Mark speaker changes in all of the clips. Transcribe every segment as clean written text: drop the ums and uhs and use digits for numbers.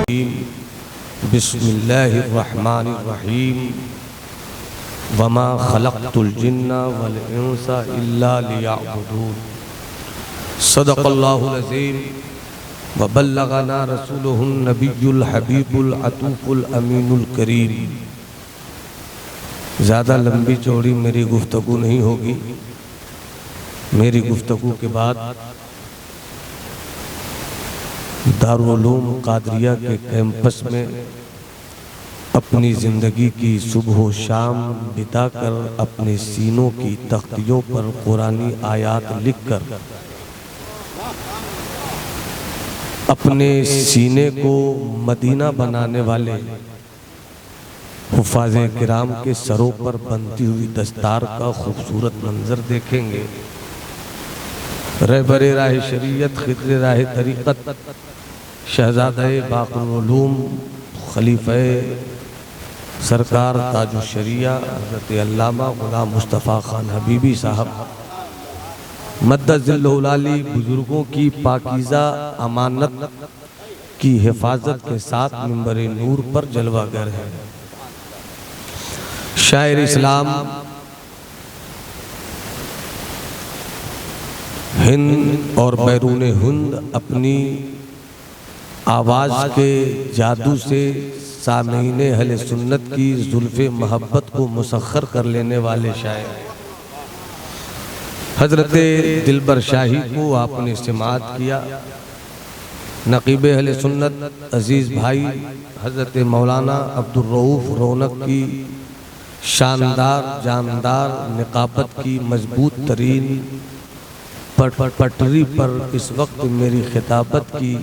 Speaker 1: बिस्मिल्लाहिर्रहमानिर्रहीम वमा खलक़्तुल जिन्ना वल इंसा इल्ला लियअबुदून सदक़ल्लाहुल अज़ीम व बल्लगना रसूलुहुन नबियुल हबीबुल अतूफ़ुल अमीनुल करीम। ज़्यादा लंबी चौड़ी मेरी गुफ्तगू नहीं होगी। मेरी गुफ्तगू के बाद दारुल उलूम कादरिया के कैंपस में अपनी ज़िंदगी की सुबह शाम बिताकर अपने सीनों की तख्तियों पर कुरानी आयात लिखकर अपने सीने को मदीना बनाने वाले हुफ़ाज़े किराम के सरों पर बनती हुई दस्तार का खूबसूरत मंजर देखेंगे। रहबरे राह शरीयत खिदरे राह तरीक़त शहज़ादे बाक़रुल उलूम खलीफ़े सरकार ताजुल शरिया हज़रत अल्लामा गुलाम मुस्तफ़ा खान हबीबी साहब मद्दज़िल्लुहुल आली बुजुर्गों की पाकीज़ा अमानत की हिफाजत के साथ मिंबर नूर पर जलवागर है। शायर इस्लाम हिंद और बैरून हिंद अपनी आवाज़ के जादू से सामीने अहले सुन्नत की जुल्फ़े मोहब्बत को मुसख्खर कर लेने वाले शायर हज़रत दिलबर शाही को आपने इस्तेमाल किया। नक़ीब अहले सुन्नत अज़ीज़ भाई हज़रत मौलाना अब्दुल रऊफ़ रौनक की शानदार जानदार निकाबत की मजबूत तरीन पटरी पर इस वक्त मेरी खिताबत की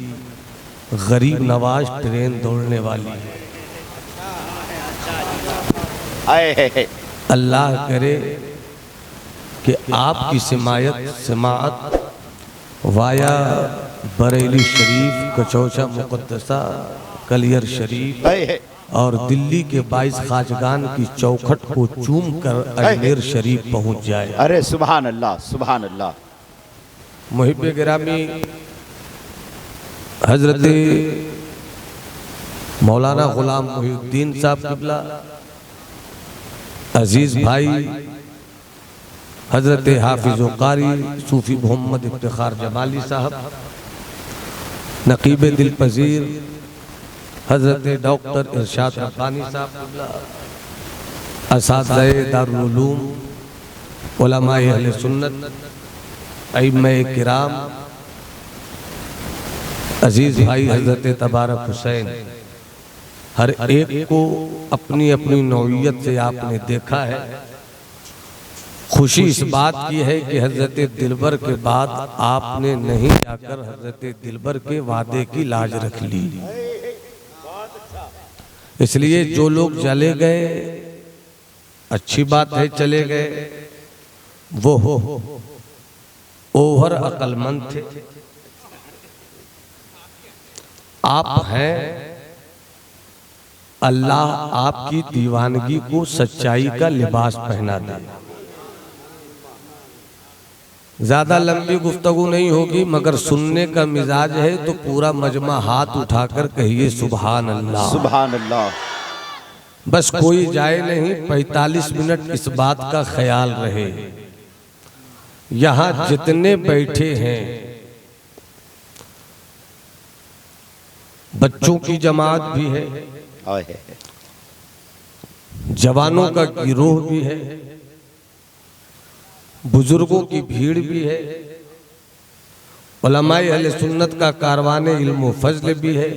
Speaker 1: गरीब नवाज ट्रेन दौड़ने वाली है। अल्लाह करे कि आपकी समाअत वाया बरेली शरीफ कचौचा मुक़द्दसा कलियर शरीफ और दिल्ली के 22 खाजगान की चौखट को चूम कर अजमेर शरीफ पहुंच जाए।
Speaker 2: अरे सुभान अल्लाह सुभान अल्लाह।
Speaker 1: मुहिब्बे गिरामी हजरत मौलाना गुलाम मुहीउद्दीन साहब क़िबला, अजीज़ भाई हजरत हाफिज़ कारी सूफ़ी मोहम्मद इफ्तिखार जमाली साहब, नक़ीब दिल पज़ीर हजरत डॉक्टर इरशाद रब्बानी साहब क़िबला, असातिज़े दारुल उलूम उलमाए अहले सुन्नत अइम्माए किराम, अजीज़ भाई हजरत तबारक हुसैन, हर एक को अपनी अपनी नौइयत से आपने देखा है। खुशी इस बात की है कि हजरत दिलबर के बाद आपने नहीं जाकर हजरत दिलबर के वादे की लाज रख ली। इसलिए जो लोग चले गए अच्छी बात है, चले गए, वो ओवर अक्लमंद थे। आप हैं, अल्लाह आपकी दीवानगी को सच्चाई का लिबास पहना दे। ज्यादा लंबी गुफ्तगू नहीं होगी, मगर सुनने का मिजाज है तो पूरा मजमा हाथ उठाकर कहिए सुभान अल्लाह
Speaker 2: सुभान अल्लाह।
Speaker 1: बस कोई जाए नहीं, 45 मिनट इस बात का ख्याल रहे। यहाँ जितने बैठे हैं बच्चों की जमात भी है, जवानों का गिरोह भी है, बुजुर्गों की भीड़ भी है, उलमाए अहले सुन्नत का कारवाने इल्म व फज़्ल भी है।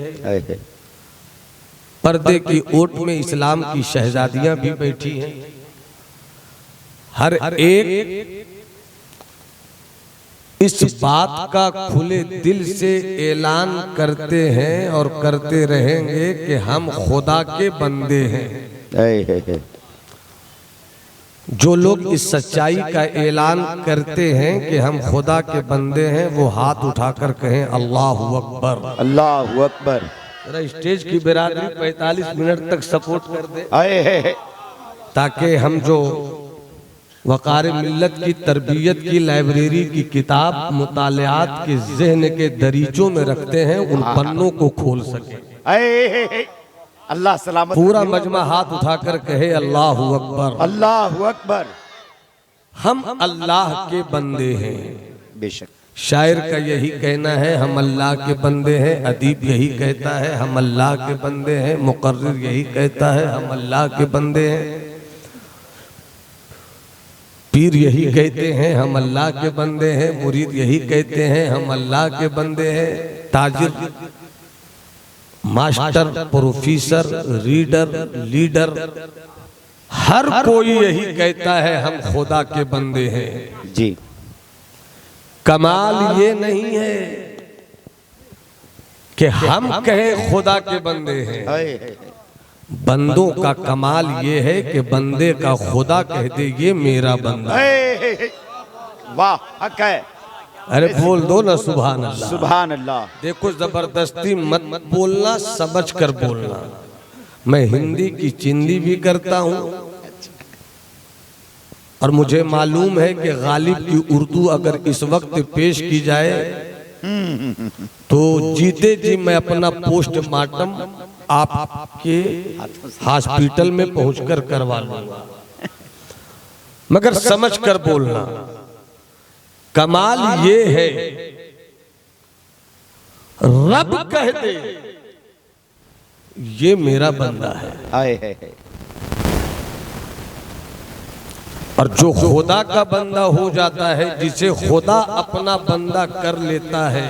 Speaker 1: पर्दे की ओट में इस्लाम की शहजादियां भी बैठी हैं। हर एक इस बात का खुले दिल से ऐलान करते हैं और करते रहेंगे कि हम खुदा के बंदे हैं। जो लोग इस सच्चाई का ऐलान करते हैं कि हम खुदा के बंदे हैं, वो हाथ उठाकर कहें अल्लाहु अकबर
Speaker 2: अल्लाहु अकबर।
Speaker 1: स्टेज की बिरादरी 45 मिनट तक सपोर्ट कर दे, ताकि हम जो वक़ार मिल्लत की तरबियत की लाइब्रेरी की किताब मुतालियात के ज़हन के दरीचों में रखते हैं, उन पन्नों को खोल सके।
Speaker 2: अल्लाह सलामत
Speaker 1: पूरा
Speaker 2: रखे।
Speaker 1: मजमा हाथ उठाकर कहे अल्लाहू अकबर।
Speaker 2: अल्लाह अकबर।
Speaker 1: हम अल्लाह के बंदे हैं।
Speaker 2: बेशक
Speaker 1: शायर का यही कहना है, हम अल्लाह के बंदे हैं। अदीब यही कहता है, हम अल्लाह के बंदे हैं। मुकर्रिर यही कहता है, हम अल्लाह के बंदे हैं। पीर यही कहते हैं, हम अल्लाह के बंदे हैं। मुरीद यही कहते हैं, हम अल्लाह के बंदे हैं। ताजिर, मास्टर, प्रोफेसर, रीडर, लीडर, हर कोई यही कहता है, हम खुदा के बंदे हैं।
Speaker 2: जी।
Speaker 1: कमाल ये नहीं है कि हम कहें खुदा के बंदे हैं। बंदों का कमाल ये है कि बंदे का खुदा कह दे ये मेरा बंदा।
Speaker 2: वाह, हक है।
Speaker 1: अरे बोल दो ना सुभान अल्लाह।
Speaker 2: सुभान अल्लाह।
Speaker 1: देखो जबरदस्ती मत बोलना, समझ कर बोलना। मैं हिंदी की चिंदी भी करता हूँ और मुझे मालूम है कि गालिब की उर्दू अगर इस वक्त पेश की जाए तो जीते जी मैं अपना पोस्टमार्टम आपके हॉस्पिटल में पहुंचकर करवा लूंगा, मगर समझ कर बोलना। कमाल ये है रब कह दे ये मेरा बंदा है।
Speaker 2: हाय।
Speaker 1: और जो खुदा का बंदा हो जाता है, जिसे खुदा अपना बंदा कर लेता है,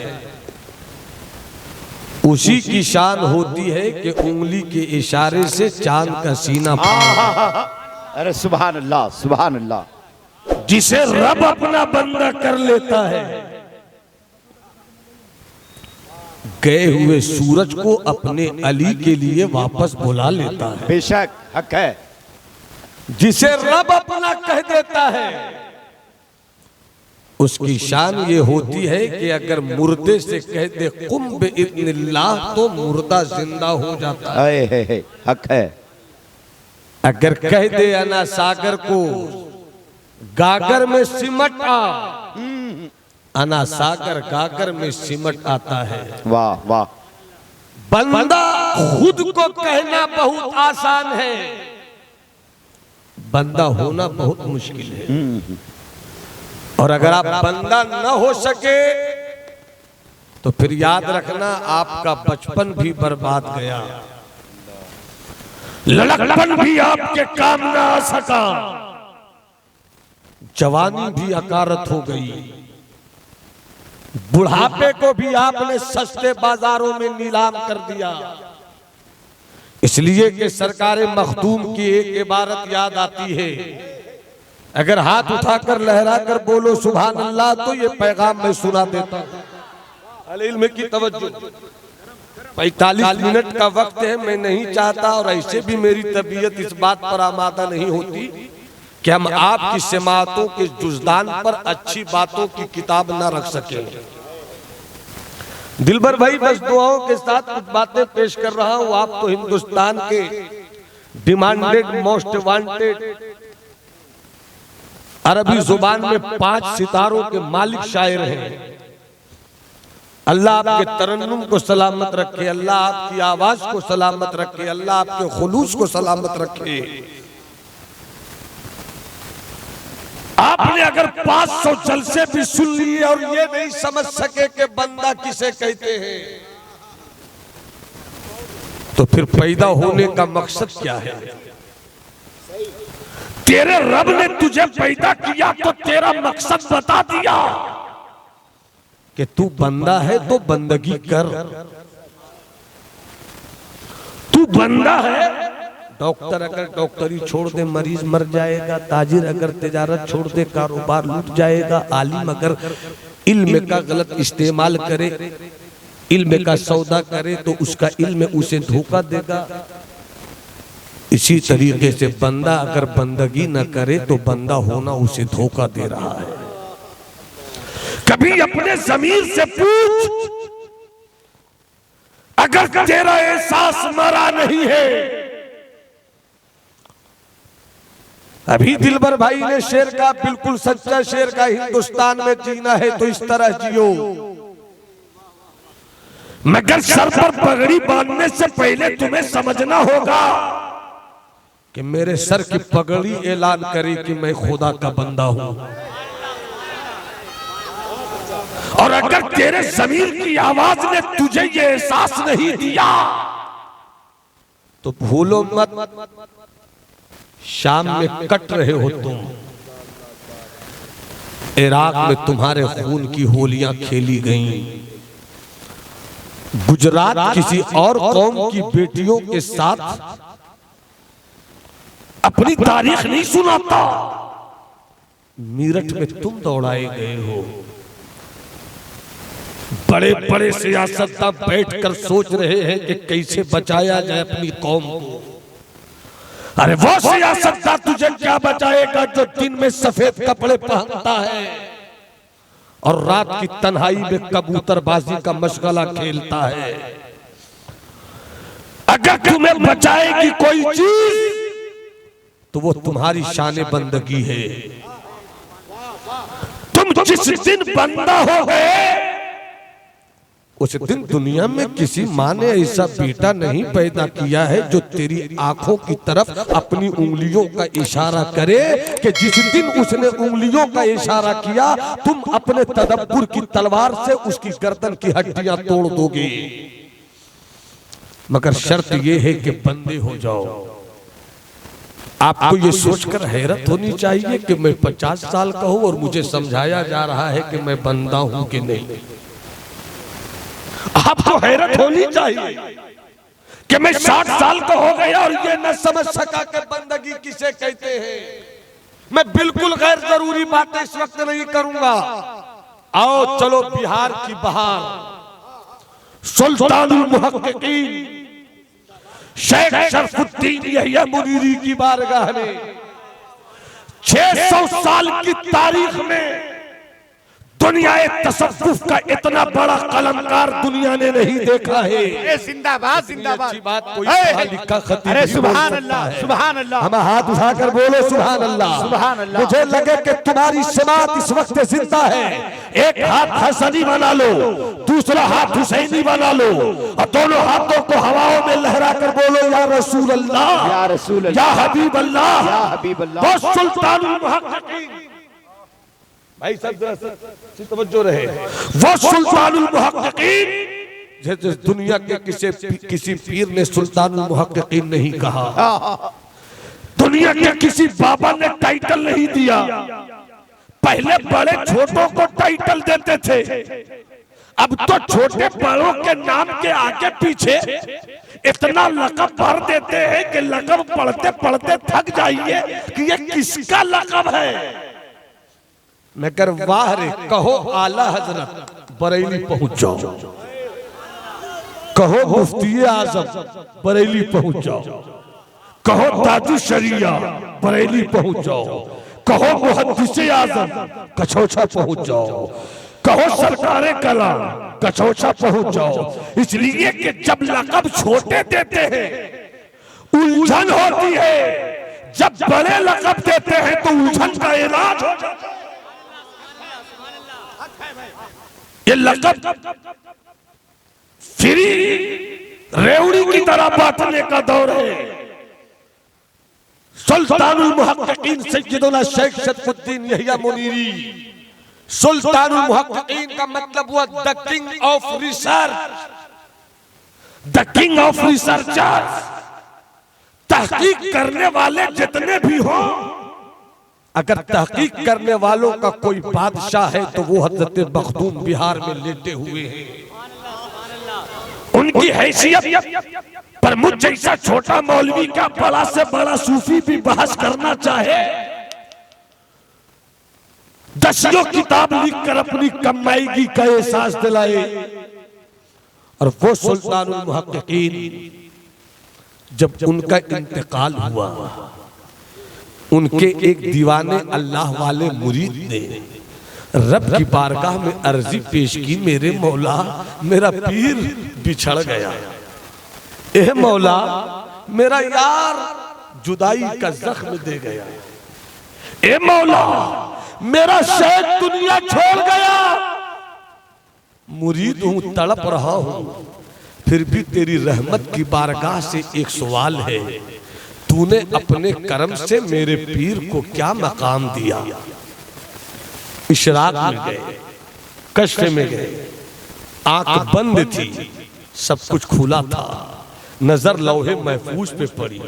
Speaker 1: उसी की शान होती है कि उंगली के इशारे से चांद का सीना फाड़।
Speaker 2: अरे सुभान अल्लाह, सुभान अल्लाह।
Speaker 1: जिसे रब अपना बंदा कर लेता है, गए हुए सूरज को अपने अली के लिए वापस बुला लेता है।
Speaker 2: बेशक हक है।
Speaker 1: जिसे रब अपना कह देता है, उसकी शान ये होती है कि अगर मुर्दे से कह दे कुम बिइज़्निल्लाह तो मुर्दा जिंदा हो जाता है।
Speaker 2: हाय, हक है।
Speaker 1: अगर कह दे अना सागर को गागर में सिमट आ, अना सागर गागर में सिमट आता है।
Speaker 2: वाह वाह।
Speaker 1: बंदा खुद को कहना बहुत आसान है, बंदा होना बहुत मुश्किल है। और अगर आप बंदा न हो सके तो फिर याद रखना आपका बचपन भी बर्बाद गया, लड़कपन भी आपके काम न आ सका, जवानी भी अकारत हो गई, बुढ़ापे को भी आपने सस्ते बाजारों में नीलाम कर दिया। इसलिए कि सरकारे मखदूम की एक इबारत याद आती है, अगर हाथ उठाकर लहरा कर बोलो सुभान अल्लाह तो ये पैगाम मैं सुना देता हूं। अहले इल्म की तवज्जो। 45 मिनट का वक्त है, मैं नहीं चाहता और ऐसे भी मेरी तबीयत इस बात पर आमादा नहीं होती कि हम आपकी समातों के जुज़दान पर अच्छी बातों की किताब ना रख सकें। दिलबर भाई बस दुआओं के साथ कुछ बातें पेश कर रहा हूं। आप तो हिंदुस्तान के डिमांडेड मोस्ट वांटेड, अरबी जुबान में 5 सितारों के मालिक शायर हैं। अल्लाह आपके तरन्नुम को सलामत रखे, अल्लाह आपकी आवाज को सलामत रखे, अल्लाह आपके खुलूस को सलामत रखे। आपने अगर 500 जलसे भी सुन लिए और ये नहीं समझ सके कि बंदा किसे कहते हैं, तो फिर पैदा होने का मकसद क्या है? तेरे रब ने तुझे पैदा किया तो तेरा मकसद बता दिया कि तू बंदा है तो बंदगी कर। तू बंदा है। डॉक्टर अगर डॉक्टरी छोड़ दे मरीज मर जाएगा, ताजिर अगर तिजारत छोड़ दे कारोबार लूट जाएगा, आलिम अगर इल्म का गलत इस्तेमाल करे, इल्म का सौदा करे तो उसका इल्म उसे धोखा देगा। इसी तरीके से बंदा अगर बंदगी न करे तो बंदा होना उसे धोखा दे रहा है। कभी अपने ज़मीर से पूछ, अगर तेरा एहसास मरा नहीं है। अभी दिलबर भाई ने शेर का, बिल्कुल सच्चा शेर का, हिंदुस्तान में जीना है तो इस तरह जियो। मगर सर पर पगड़ी बांधने से पहले तुम्हें समझना होगा कि मेरे सर की पगड़ी ऐलान करे कि मैं खुदा का बंदा हूं। और अगर तेरे ज़मीर की आवाज ने तुझे ये एहसास नहीं दिया तो भूलो मत, शाम में कट रहे हो तुम, इराक में तुम्हारे खून की होलियां खेली गईं, गुजरात किसी और कौम की बेटियों के साथ अपनी तारीख नहीं सुनाता, मीरठ में तुम दौड़ाए गए हो। बड़े बड़े सियासतदान बैठकर सोच रहे हैं कि कैसे बचाया जाए अपनी कौम को। अरे वो सियासतदान तुझे क्या बचाएगा जो दिन में सफेद कपड़े पहनता है और रात की तन्हाई में कबूतरबाजी का मशगला खेलता है। अगर तुम्हें बचाएगी कोई चीज तो वो तुम्हारी शान बंदगी है। तुम जिस दिन बंदा हो गए उस दिन दुनिया में किसी माँ ने ऐसा बेटा नहीं पैदा किया है जो तेरी आंखों की तरफ अपनी उंगलियों का इशारा करे कि जिस दिन उसने उंगलियों का इशारा किया तुम अपने तदब्बुर की तलवार से उसकी गर्दन की हड्डियां तोड़ दोगे। मगर शर्त यह है कि बंदे हो जाओ। आपको ये सोचकर हैरत होनी चाहिए कि मैं 50 साल का हूं और मुझे समझाया जा रहा है कि मैं बंदा हूं कि नहीं। आपको हैरत होनी चाहिए कि मैं 60 साल का हो गया और ये न समझ सका कि बंदगी किसे कहते हैं। मैं बिल्कुल गैर जरूरी बातें इस वक्त नहीं करूंगा। आओ चलो बिहार की बहार सुल्तानुल मुहक्किकीन शेख शरफुद्दीन यहिया मुनीरी की बारगाह में 600 साल की तारीख में दुनिया तसव्वुफ का इतना बड़ा कलमकार दुनिया ने नहीं देखा है।
Speaker 2: जिंदाबाद जिंदाबाद।
Speaker 1: बात कोई लिखा खतीब।
Speaker 2: अरे सुभान अल्लाह सुभान अल्लाह।
Speaker 1: हम हाथ उठाकर बोलो सुभान अल्लाह
Speaker 2: सुभान अल्लाह।
Speaker 1: मुझे लगे कि तुम्हारी समात इस वक्त जिंदा है। एक हाथ हसनी बना लो, दूसरा हाथ हुसैनी बना लो और दोनों हाथों को हवाओं में लहरा कर बोलो या रसूल अल्लाह,
Speaker 2: या रसूल अल्लाह,
Speaker 1: या हबीब अल्लाह,
Speaker 2: या हबीब अल्लाह।
Speaker 1: वो सुल्तानुल मुहक्किकीन। भाई सब तवज्जो रहे। वो सुल्तानुल मुहक्किकीन जैसे दुनिया के किसी पीर ने सुल्तानुल मुहक्किकीन नहीं कहा, दुनिया के किसी बाबा ने टाइटल नहीं दिया। पहले बड़े छोटों को टाइटल देते थे, अब तो छोटे बड़ों के नाम के आगे पीछे इतना लक़ब भर देते हैं कि लक़ब पढ़ते पढ़ते थक जाइए कि ये किसका लक़ब है। मगर वाह रे कहो आला हजरत बरेली पहुंच जाओ, कहो मुफ्ती आजम बरेली पहुंच जाओ, कहो ताजु शरिया बरेली पहुंच जाओ, कहो मुहद्दिस आजम कछोछा पहुंच जाओ, कहो सरकारे कला कछोछा पहुंच जाओ। इसलिए कि जब लक़ब छोटे देते हैं उलझन होती है, जब बड़े लक़ब देते हैं तो उलझन का इलाज हो जाता है। ये लक़ब फ्री रेवड़ी की तरह बांटने का दौर है। सुल्तानुल मुहक्किकीन सैयदुना शेख शरफुद्दीन यहिया मुनीरी। सुल्तानुल मुहक्किकीन का मतलब हुआ the king of research, the king of researchers. तहकीक करने वाले जितने भी हो, अगर तहकीक करने वालों का कोई बादशाह है तो वो हजरत मखदूम बिहार में लेटे हुए हैं। उनकी हैसियत पर मुझ जैसा छोटा मौलवी का बड़ा से बड़ा सूफी भी बहस करना चाहे, दसियों किताब लिखकर अपनी कमाईगी का एहसास दिलाए। और वो सुल्तानुल मुहक्किकीन जब उनका इंतकाल हुआ, उनके एक दीवाने अल्लाह वाले मुरीद ने रब की बारगाह में अर्जी पेश की, मेरे मौला मेरा पीर बिछड़ गया, ए मौला मेरा यार जुदाई का जख्म दे गया, ए मौला मेरा शेख दुनिया छोड़ गया, मुरीद हूं, तड़प रहा हूं, फिर भी तेरी रहमत की बारगाह से एक सवाल है, तूने अपने करम से मेरे पीर को क्या मकाम दिया। इशराक में गए, कश्फ में गए, आंख बंद थी, सब कुछ खुला था, नजर लौहे महफूज पे पड़ी।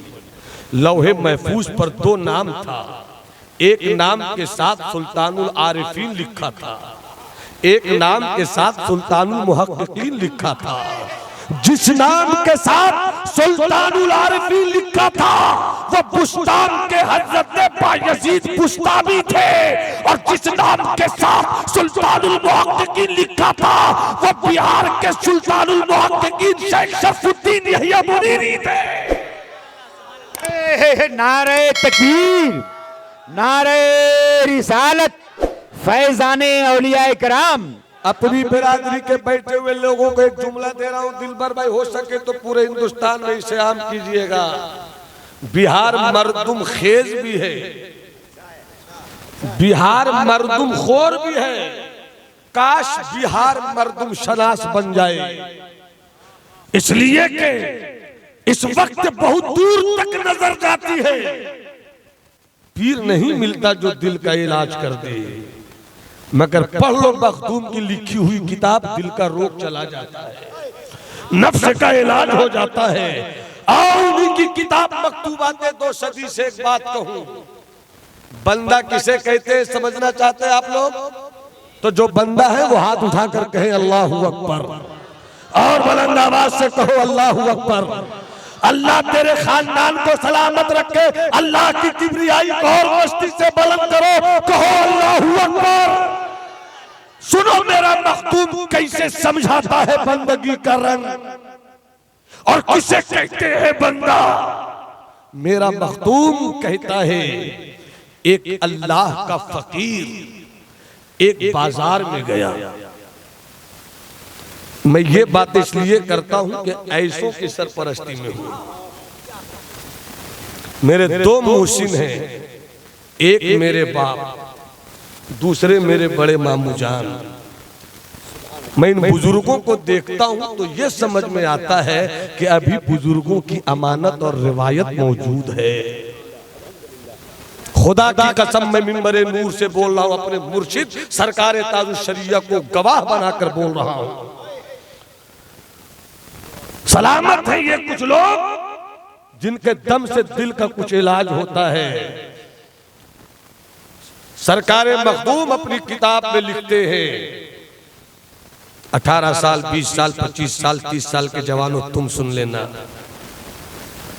Speaker 1: लौहे महफूज पर 2 नाम था, एक नाम के साथ सुल्तानुल आरिफीन लिखा था, एक नाम के साथ सुल्तानुल मुहक्किकीन लिखा था। जिस नाम के साथ सुल्तानुल आरिफीन लिखा था वो बुस्तान के हजरत बायजीद बुस्तामी थे, और जिस नाम के साथ सुल्तानुल मुहक्किकीन लिखा था वो बिहार के सुल्तानुल मुहक्किकीन शेख शरफुद्दीन यहिया मुनीरी थे।
Speaker 2: नारे तकबीर, नारे रिसालत, फैजाने औलिया कराम।
Speaker 1: अपनी बिरादरी के बैठे हुए लोगों को एक जुमला दे रहा हूं, दिलबर भाई, हो सके तो पूरे हिंदुस्तान में इसे आम कीजिएगा। बिहार मर्दुम खेज भी है, बिहार मर्दुम खोर भी है। काश बिहार मर्दुम शनास बन जाए, इसलिए कि इस वक्त बहुत दूर तक नजर जाती है, पीर नहीं मिलता जो दिल का इलाज कर दे। मगर पढ़ लो मखदूम की लिखी हुई किताब, दिल का रोग चला जाता है, नफ्स का इलाज हो जाता है। आओ उनकी किताब मकतूबाते 2 सदी से एक बात कहूं, बंदा किसे कहते हैं समझना चाहते हैं आप लोग? तो जो बंदा है वो हाथ उठाकर कहे अल्लाहू अकबर, और बुलंद आवाज से कहो अल्लाहू अकबर। अल्लाह तेरे खानदान को सलामत रखे, अल्लाह की किबरियाई को और मस्ती से बुलंद करो, कहो अल्लाहू अकबर। सुनो मेरा मखदूम कैसे समझाता है बंदगी का रंग, और किसे कहते हैं बंदा। मेरा मखदूम कहता है एक अल्लाह का फकीर एक बाजार में गया। मैं ये बात इसलिए करता हूं कि ऐसों की सरपरस्ती में हूं। मेरे 2 मोहसिन हैं, एक मेरे बाप, दूसरे मेरे बड़े मामू जान। मैं इन बुजुर्गों को देखता हूं तो ये समझ में आता है कि अभी बुजुर्गों की अमानत और रिवायत मौजूद है। खुदा की कसम मैं मिंबरे नूर से बोल रहा हूं, अपने मुर्शिद सरकार ताजुल शरिया को गवाह बनाकर बोल रहा हूं। सलामत है ये कुछ लोग जिनके दम से दिल का कुछ इलाज होता है। सरकार मखदूम अपनी किताब में लिखते हैं, 18 साल 20 साल 25 साल 30 साल के जवानों तुम सुन लेना,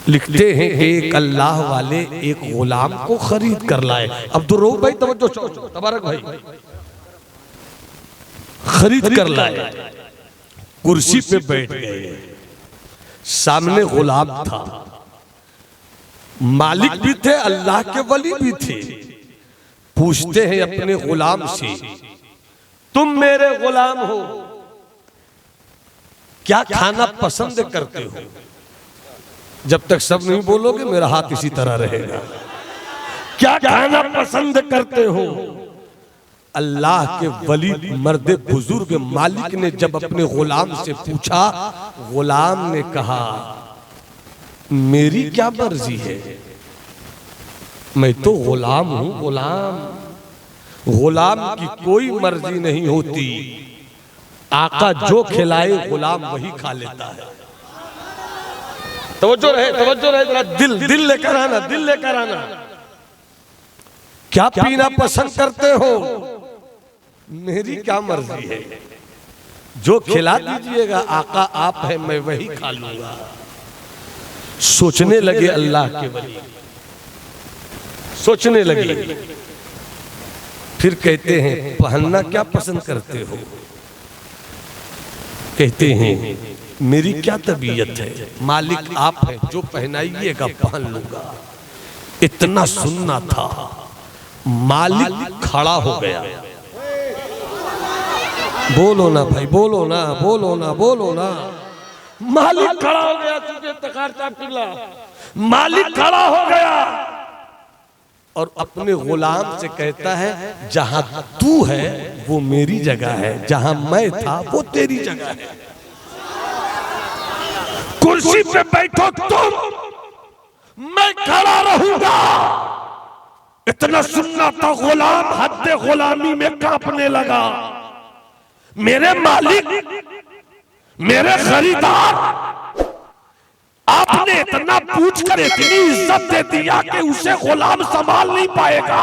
Speaker 1: लिखते हैं एक अल्लाह वाले एक गुलाम को खरीद कर लाए। अब्दुर्रऊफ भाई तवज्जो, तबारक भाई, खरीद कर लाए, कुर्सी पे बैठ गए, सामने गुलाम था, मालिक भी थे, अल्लाह के वली भी थे। पूछते हैं अपने गुलाम से, तुम मेरे गुलाम हो, क्या खाना पसंद करते हो? जब तक सब नहीं बोलोगे मेरा हाथ इसी तरह रहेगा। क्या खाना पसंद करते हो? अल्लाह के वली मर्द बुजुर्ग मालिक ने जब अपने गुलाम से पूछा, गुलाम ने कहा मेरी क्या मर्जी है, मैं तो गुलाम हूं। गुलाम की कोई मर्जी नहीं होती, आका जो खिलाए गुलाम वही खा लेता है। तवज्जो रहे जरा, दिल लेकर आना, दिल लेकर आना। क्या पीना पसंद करते हो? मेरी क्या मर्जी है, जो खिला दीजिएगा आका आप है, मैं वही खा लूंगा। सोचने लगे अल्लाह के वली, सोचने लगे, फिर कहते हैं पहनना क्या पसंद करते हो? कहते हैं मेरी क्या तबीयत है, मालिक आप हैं, जो पहनाइएगा पहन लूंगा। इतना सुनना था, मालिक खड़ा हो गया। बोलो ना भाई, बोलो ना, बोलो ना, बोलो ना। मालिक खड़ा हो गया, तुझे तकारता पिला। मालिक खड़ा हो गया और अपने गुलाम से कहता है जहां तू है वो मेरी जगह है, जहां मैं था वो तेरी जगह है। कुर्सी पे बैठो तुम, मैं खड़ा रहूंगा। इतना सुनना था गुलाम हद गुलामी में कांपने लगा। मेरे मालिक, मेरे खरीदार, आपने इतना पूछकर इतनी इज्जत दे दिया कि उसे गुलाम संभाल नहीं पाएगा,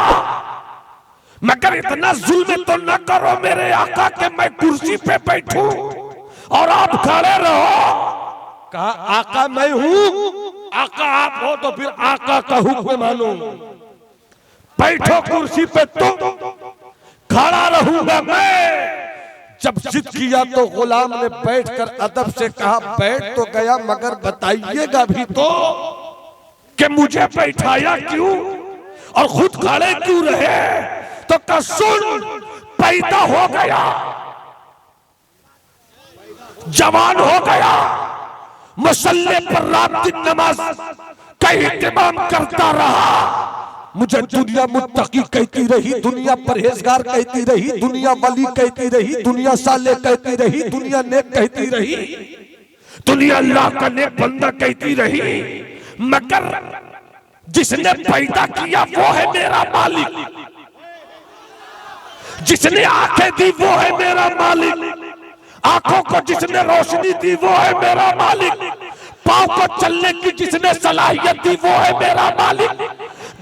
Speaker 1: मगर इतना जुल्म तो न करो मेरे आका के मैं कुर्सी पे बैठूं और आप खड़े रहो। कहा आका मैं हूं, आका आप हो तो फिर आका का हुक्म मानो। बैठो कुर्सी पे तुम, खड़ा रहूंगा मैं। जब जिद किया तो गुलाम ने बैठकर अदब से कहा बैठ तो गया, मगर बताइएगा भी तो कि मुझे बैठाया क्यों और खुद खड़े क्यों रहे। तो कहा सुन, पैदा हो गया, जवान हो गया, मुसल्ले पर रात दिन नमाज का इत्मीम करता रहा। मुझे दुनिया मुत्तकी कहती रही, दुनिया परहेजगार कहती रही, दुनिया वली कहती रही, दुनिया साले कहती रही, दुनिया नेक कहती रही, दुनिया अल्लाह का नेक बंदा कहती रही, मगर जिसने पैदा किया वो है मेरा मालिक, जिसने आंखें दी वो है मेरा मालिक, आंखों को जिसने रोशनी दी वो है मेरा मालिक, पांव को चलने की जिसने सलाहियत दी वो है मेरा मालिक।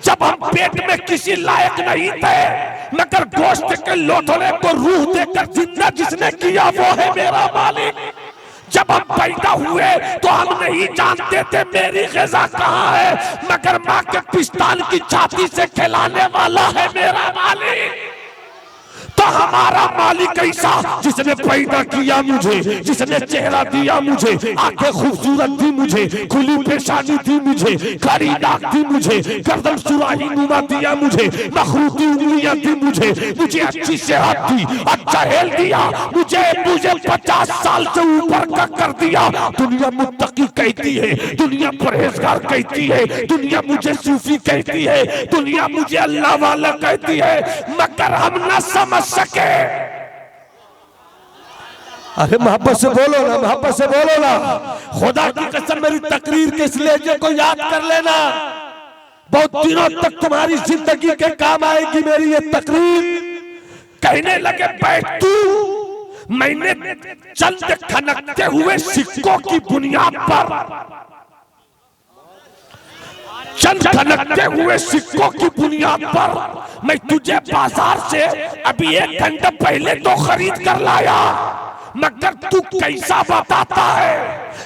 Speaker 1: जब हम पेट में किसी लायक नहीं थे, मगर गोश्त के लोथड़े को रूह देकर जिंदा जिसने किया वो है मेरा मालिक। जब हम पैदा हुए तो हम नहीं जानते थे मेरी ग़िज़ा कहाँ है, मगर माँ के पिस्तान की छाती से खिलाने वाला है मेरा मालिक। तो हमारा मालिक ऐसा जिसने पैदा किया मुझे, जिसने चेहरा दिया मुझे, आंखें खूबसूरत दी मुझे, खुली पेशानी दी मुझे, खड़ी नाक दी मुझे, गर्दन सुराही नुमा दिया मुझे, मखरूती उंगलियां दी मुझे, मुझे अच्छी सेहत दी, अच्छा हेल्थ दिया, मुझे 50 साल से ऊपर का कर दिया। दुनिया मुत्तकी कहती है, दुनिया परहेजगार कहती है, दुनिया मुझे सूफी कहती है, दुनिया मुझे अल्लाह वाला कहती है, मगर हम न समझ सके। अरे मोहब्बत से बोलो ना, मोहब्बत से बोलो ना। खुदा की कसम मेरी तकरीर के इस लहजे को याद कर लेना, बहुत दिनों तक तुम्हारी जिंदगी के काम आएगी मेरी ये तकरीर। कहने लगे बैठ तू, मैंने चंद खनकते हुए सिक्कों की बुनियाद पर, चंद खनकते हुए सिक्कों की बुनियाद पर मैं तुझे बाजार से अभी 1 घंटा पहले तो खरीद कर लाया, मगर तू कैसा बताता है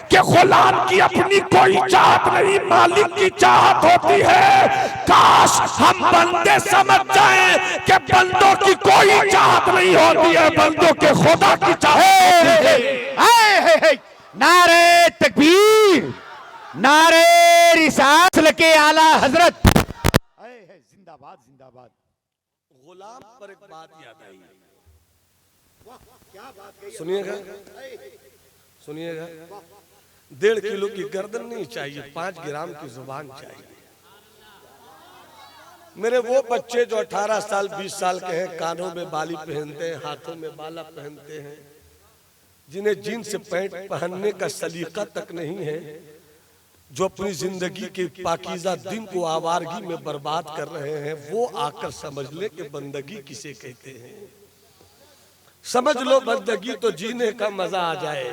Speaker 1: कि गुलाम की अपनी कोई चाहत नहीं, मालिक की चाहत होती है। काश हम बंदे समझ जाएं कि बंदों की कोई चाहत नहीं होती है, बंदों के खुदा की चाहत है।
Speaker 2: नारे तकबीर, नारे रिसालत के आला हजरत, जिंदाबाद जिंदाबाद।
Speaker 1: गुलाम पर एक बात याद आई, सुनिएगा सुनिएगा। 1.5 किलो की गर्दन नहीं चाहिए, 5 ग्राम की जुबान चाहिए। मेरे वो बच्चे जो 18 साल 20 साल के हैं, कानों में बाली पहनते हैं, हाथों में बाला पहनते हैं, जिन्हें जीन्स पैंट पहनने का सलीका तक नहीं है, जो अपनी जिंदगी के पाकीज़ा दिन को आवारगी में बर्बाद कर रहे हैं, वो आकर समझ ले कि बंदगी किसे कहते हैं। समझ लो बंदगी तो जीने का मजा आ जाए।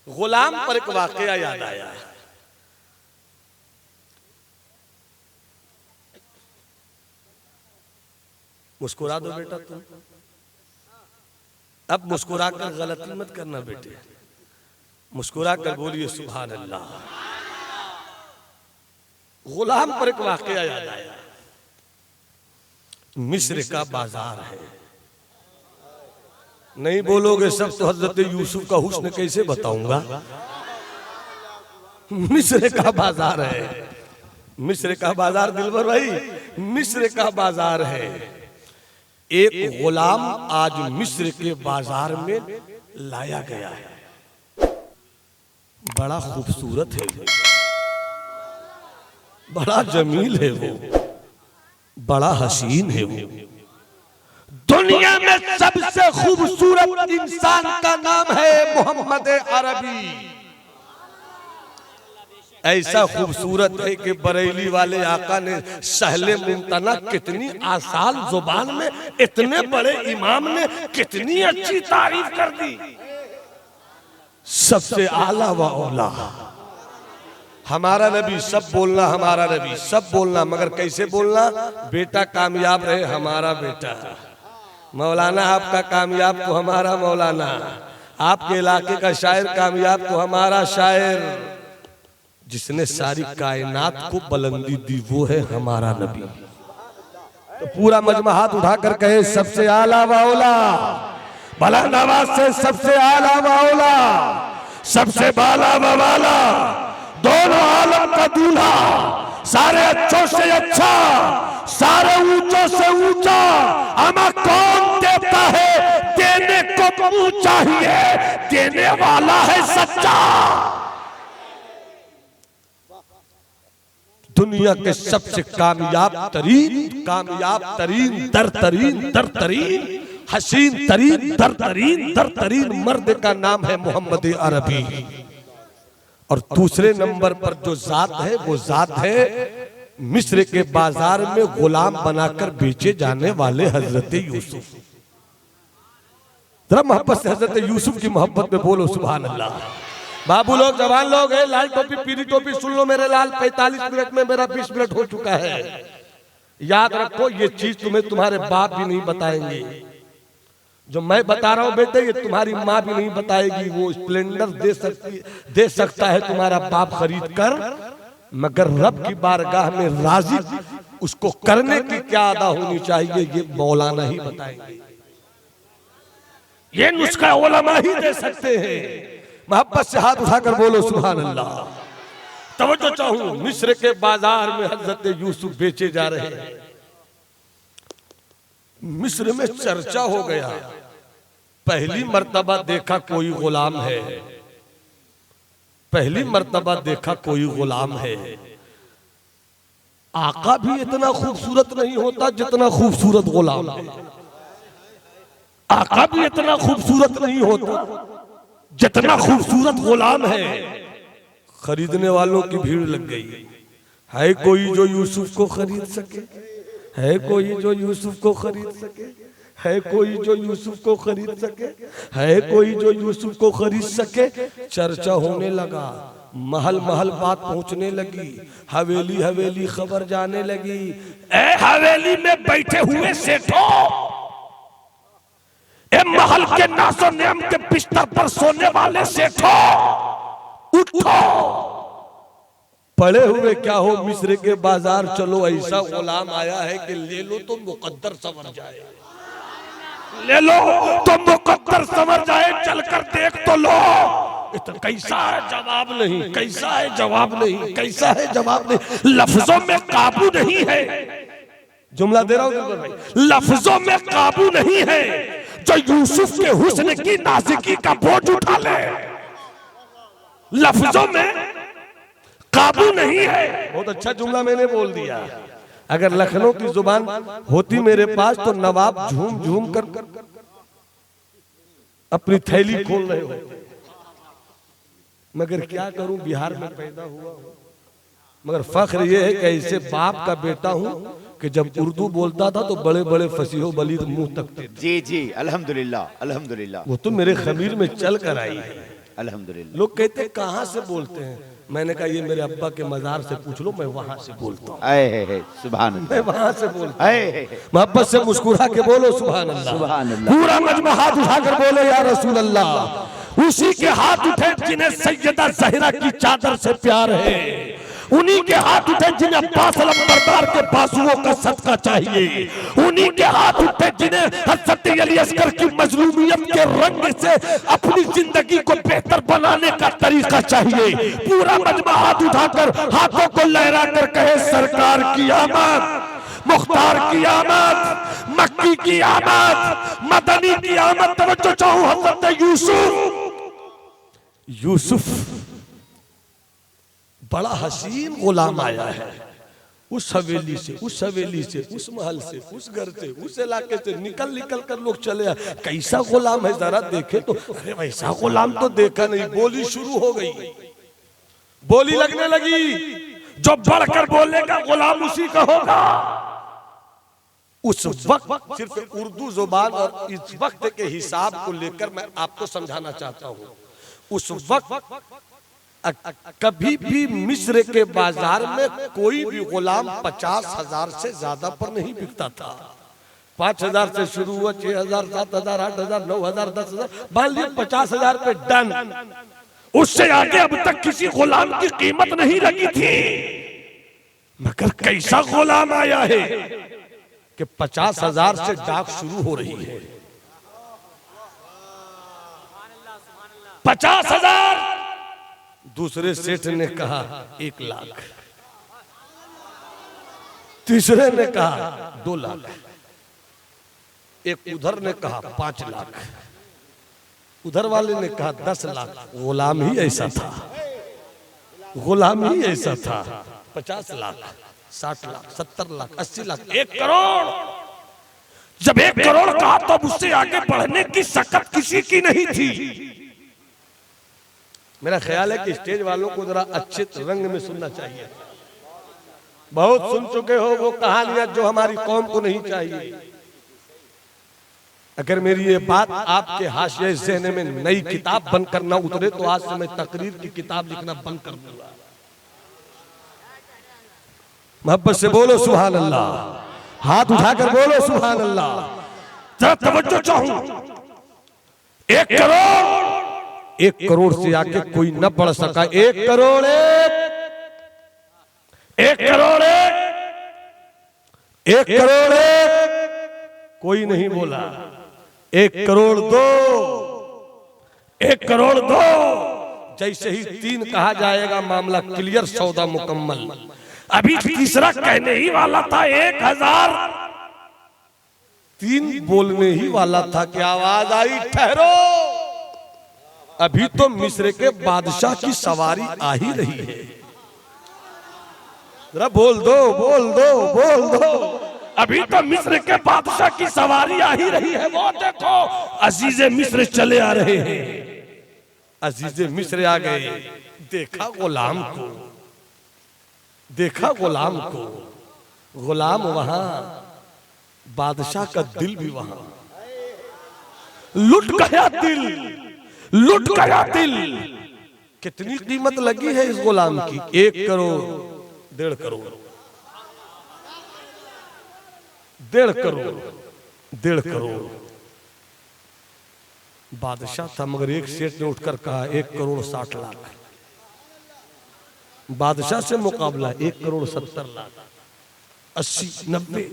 Speaker 1: गुलाम पर एक वाकया याद आया। मुस्कुरा दो बेटा तुम, अब मुस्कुरा कर गलती मत करना बेटे, मुस्कुरा कर बोलिए सुभान अल्लाह। गुलाम पर एक वाकया याद आया। मिस्र का बाजार है, नहीं बोलोगे सब तो हजरत यूसुफ का हुस्न कैसे बताऊंगा। मिस्र का बाजार है, मिस्र का बाजार दिलबर भाई, मिस्र का बाजार है। एक गुलाम आज मिस्र के बाजार में लाया गया है। बड़ा खूबसूरत है वो, बड़ा जमील है वो, बड़ा हसीन है वो। दुनिया में सबसे खूबसूरत इंसान का नाम है मोहम्मद अरबी। ऐसा खूबसूरत है कि बरेली वाले आका ने सहले मुमतना कितनी आसान जुबान में इतने बड़े इमाम ने कितनी अच्छी तारीफ कर दी। सबसे आला व औला हमारा नबी, सब बोलना हमारा नबी, सब बोलना, मगर कैसे बोलना? बेटा कामयाब रहे हमारा बेटा, मौलाना आपका कामयाब तो हमारा मौलाना, आपके इलाके का शायर कामयाब तो हमारा शायर। जिसने सारी कायनात को बुलंदी दी वो है हमारा नबी। तो पूरा मजमा हाथ उठाकर कहे सबसे आला व औला, बुलंद आवाज से सबसे आला व औला, सबसे बाला व वाला, दोनों आलम का दूल्हा, सारे अच्छों से अच्छा, सारे ऊंचों से ऊंचा, हमें कौन देता है? देने को मुंह चाहिए, देने वाला है सच्चा। दुनिया के सबसे कामयाब तरीन दर तरीन हसीन तरीन दर तरीन मर्द का नाम है मोहम्मद अरबी। और दूसरे नंबर पर जो जात है वो जात है मिस्र के बाजार में गुलाम बनाकर बेचे जाने वाले हजरत यूसुफ। जरा मोहब्बत से हजरत यूसुफ की मोहब्बत में बोलो सुभान अल्लाह। बाबू लोग, जवान लोग है, लाल टोपी पीली टोपी सुन लो मेरे लाल, 45 मिनट में मेरा 20 मिनट हो चुका है। याद रखो ये चीज तुम्हें तुम्हारे बाप भी नहीं बताएंगे। जो मैं बता रहा हूं बेटे ये तुम्हारी माँ भी नहीं बताएगी। वो स्प्लेंडर दे सकता है तुम्हारा बाप खरीद कर, मगर रब की बारगाह में राजी उसको करने की क्या अदा होनी चाहिए ये मौलाना ही बताएंगे। ये नुस्खा उलमा ही दे सकते हैं। मोहब्बत से हाथ उठाकर बोलो सुभान अल्लाह। तवज्जो चाहूं, मिस्र के बाजार में हजरत यूसुफ बेचे जा रहे हैं। मिस्र में चर्चा हो गया, पहली मर्तबा देखा कोई गुलाम है, पहली मर्तबा देखा कोई गुलाम है। आका भी इतना खूबसूरत नहीं होता जितना खूबसूरत गुलाम है। आका भी इतना खूबसूरत नहीं होता जितना खूबसूरत गुलाम है। खरीदने वालों की भीड़ लग गई। है कोई जो यूसुफ को खरीद सके? है कोई जो यूसुफ को खरीद सके? है कोई जो यूसुफ को खरीद सके? है कोई जो यूसुफ को खरीद सके? चर्चा होने लगा, महल महल बात पहुंचने लगी, हवेली हवेली खबर जाने लगी। ए हवेली में बैठे हुए सेठों, ए महल के नासो नेम के बिस्तर पर सोने वाले सेठों, उठो, पड़े हुए क्या हो, मिस्र के बाजार चलो, ऐसा गुलाम आया है कि ले लो तो मुकद्दर संवर जाए, ले लो तो मुकद्दर संवर जाए, चलकर देख तो लो। कैसा है जवाब नहीं, कैसा है जवाब नहीं, कैसा है जवाब नहीं। लफ्जों में काबू नहीं है। जुमला दे रहा हूं भाई, लफ्जों में काबू नहीं है जो यूसुफ के हुस्न की नाज़िकी का बोझ उठा ले। लफ्जों में काबू नहीं है। बहुत अच्छा जुमला मैंने बोल दिया। अगर लखनऊ की जुबान होती मेरे पास तो नवाब झूम झूम कर अपनी थैली खोल रहे हो, मगर क्या करूं, बिहार में पैदा हुआ हूं। मगर फख्र ये है कि ऐसे बाप का बेटा हूं कि जब उर्दू बोलता था तो बड़े बड़े फसीहो बलीद मुंह तकते थे।
Speaker 2: जी जी अल्हम्दुलिल्लाह अल्हम्दुलिल्लाह।
Speaker 1: वो तो मेरे खमीर में चल कर आई है।
Speaker 2: अल्हम्दुलिल्लाह।
Speaker 1: लोग कहते कहाँ से बोलते हैं, मैंने कहा ये मेरे अब्बा के मजार से पूछ लो, मैं वहां से बोलता हूँ।
Speaker 2: सुभान अल्लाह,
Speaker 1: मैं वहां से बोलता हूँ। मोहब्बत से मुस्कुरा के बोलो सुभान अल्लाह।
Speaker 2: सुभान अल्लाह।
Speaker 1: पूरा मजमा हाथ उठाकर बोले या रसूल अल्लाह। उसी के हाथ उठे जिन्हें सैयदा ज़हरा की चादर से प्यार है, उन्हीं के हाथ उठे जिन्हें अब्बास अलमबरदार के बाजुओं का सदका चाहिए, उन्हीं के हाथ उठे जिन्हें हज़रत अली अस्कर की मजलूमियत के रंग से अपनी जिंदगी को बेहतर बनाने का तरीका चाहिए। पूरा मजमा हाथ उठाकर हाथों को लहरा कर कहे सरकार की आमद, मुख्तार की आमद, मक्की की आमद, मदनी की आमद। तवज्जो चाहूं, हज़रत यूसुफ बड़ा हसीन गुलाम आया है। उस हवेली से, उस हवेली से, उस महल से, उस घर से, उस इलाके से निकल निकल कर लोग चले आए। कैसा गुलाम है जरा देखे तो। अरे वैसा गुलाम तो देखा नहीं। बोली शुरू हो गई, बोली लगने लगी। जो बढ़कर बोलेगा गुलाम उसी का होगा। उस वक्त सिर्फ उर्दू जुबान और इस वक्त के हिसाब को लेकर मैं आपको समझाना चाहता हूँ। उस वक्त कभी भी मिस्र के बाजार में कोई भी गुलाम 50,000 से ज्यादा पर नहीं बिकता था। 5,000 से शुरू हुआ, 6,000, 7,000, 8,000, 9,000, 10,000, मान लीजिए 50,000 पे डन। उससे आगे अब तक किसी गुलाम की कीमत नहीं लगी थी। मगर कैसा गुलाम आया है कि 50,000 से डाक शुरू हो रही है। 50,000। दूसरे सेठ ने कहा 1 लाख, तीसरे ने कहा 2 लाख, एक उधर ने कहा 5 लाख, उधर वाले ने कहा 10 लाख। गुलाम ही ऐसा था, गुलाम ही ऐसा था। 50 लाख, 60 लाख, 70 लाख, 80 लाख, 1 करोड़। जब 1 करोड़ कहा तो उससे आगे बढ़ने की सकत किसी की नहीं थी। मेरा ख्याल है कि स्टेज वालों को जरा अच्छे रंग में सुनना चाहिए। बहुत सुन चुके हो वो कहानियां जो हमारी कौम को नहीं चाहिए। अगर मेरी ये बात आपके हाशिए ज़हन में नई किताब बनकर ना उतरे तो आज से मैं तकरीर की किताब लिखना बंद कर दूंगा। मोहब्बत से बोलो सुभान अल्लाह, हाथ उठाकर बोलो सुभान अल्लाह। जरा तवज्जो चाहूं। 1 करोड़, 1 करोड़ से आगे कोई न बढ़ सका। 1 करोड़, 1 करोड़, 1 करोड़, कोई नहीं बोला। 1 करोड़ 2, 1 करोड़ 2। जैसे ही 3 कहा जाएगा मामला क्लियर, सौदा मुकम्मल। अभी तीसरा कहने ही वाला था 1,000। 3 बोलने ही वाला था कि आवाज आई ठहरो। अभी तो मिस्र के बादशाह की सवारी आ ही रही है। जरा बोल दो, बोल दो, बोल दो। अभी तो मिस्र के बादशाह की सवारी आ ही रही है। वो देखो अजीजे मिस्र चले आ रहे हैं। अजीजे मिस्र आ गए। देखा गुलाम को, देखा गुलाम को। गुलाम वहां, बादशाह का दिल भी वहां। लुट गया दिल, लुट गया दिल। कितनी कीमत लगी है इस गुलाम की? 1 करोड़, 1.5 करोड़, 1.5 करोड़, 1.5 करोड़। बादशाह था मगर एक सेठ ने उठकर कहा 1 करोड़ 60 लाख। बादशाह से मुकाबला 1 करोड़ 70 लाख, 80, 90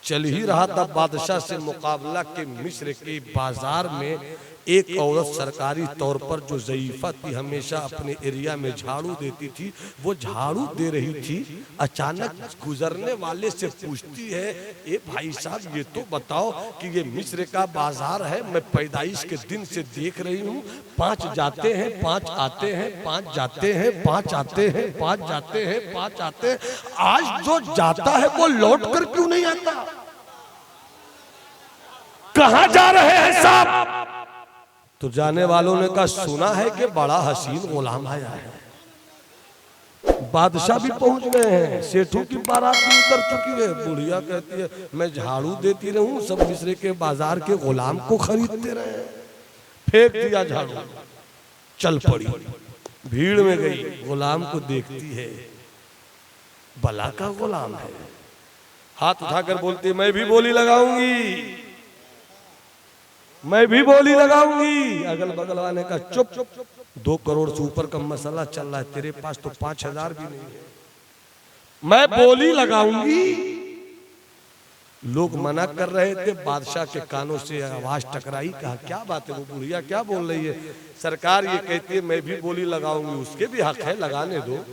Speaker 1: चल ही रहा था। बादशाह से मुकाबला के मिस्र के बाजार में एक औरत सरकारी तौर पर जो ज़ईफ़ा थी, हमेशा अपने एरिया में झाड़ू देती थी, वो झाड़ू दे रही थी। अचानक गुजरने वाले से पूछती है, ए भाई साहब ये तो बताओ कि ये मिस्र का बाजार है, मैं पैदाइश के दिन से देख रही हूँ, 5 जाते हैं 5 आते हैं, 5 जाते हैं 5 आते हैं, 5 जाते हैं 5 आते हैं। आज जो जाता है वो लौट कर क्यों नहीं आता? कहाँ जा रहे हैं साहब? तो जाने वालों ने कहा सुना है कि बड़ा हसीन गुलाम आया है। बादशाह भी पहुंच गए हैं, सेठों की बारात भी उतर चुकी है। बुढ़िया कहती है मैं झाड़ू देती रहूं, सब मिस्र के बाजार के गुलाम को खरीदते रहे। फेंक दिया झाड़ू, चल पड़ी, भीड़ में गई, गुलाम को देखती है, बला का गुलाम है। हाथ उठाकर बोलती मैं भी बोली लगाऊंगी, मैं भी बोली लगाऊंगी। अगल बगल वाले का चुप, 2 करोड़ से ऊपर का मसला चल रहा है, तेरे पास तो 5,000 भी नहीं है, मैं बोली लगाऊंगी। लोग मना कर रहे थे, बादशाह के कानों से आवाज टकराई। कहा क्या बात है, वो बुढ़िया क्या बोल रही है? सरकार ये कहती है मैं भी बोली लगाऊंगी, उसके भी हक है, लगाने दो।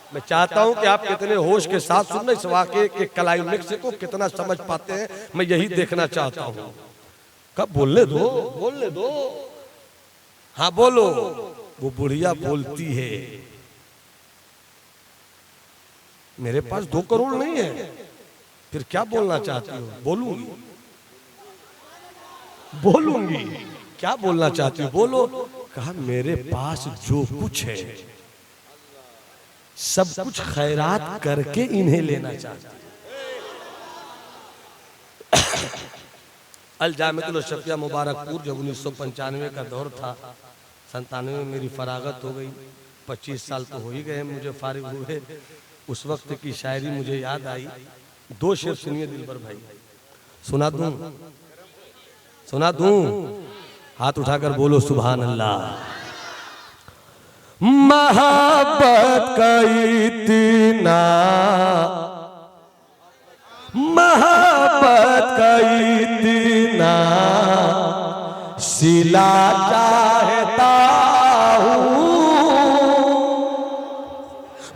Speaker 1: मैं चाहता हूं कि आप कितने होश के साथ सुनना, इस वाकये के क्लाइमेक्स को कितना समझ पाते हैं, मैं यही देखना चाहता हूं। कब बोलने दो, बोलने दो, हाँ बोलो। वो बुढ़िया बोलती है मेरे पास 2 करोड़ नहीं है, फिर क्या बोलना चाहती हो? बोलूंगी, बोलूंगी, क्या बोलना चाहती हो बोलो। कहा मेरे पास जो कुछ है सब कुछ खैरात करके इन्हें लेना चाहती हूं। अल जामिअतुल शफिया मुबारकपुर, जब 1995 का दौर था, 97 में मेरी फरागत हो गई, 25 साल तो हो ही गए मुझे फारिग हुए। उस वक्त की शायरी मुझे याद आई। 2 शेर सुनिए दिलबर भाई, सुना दूं? सुना दूं? हाथ उठाकर बोलो सुभान अल्लाह। मोहब्बत का इतना, मोहब्बत का इतना सिला चाहता हूँ,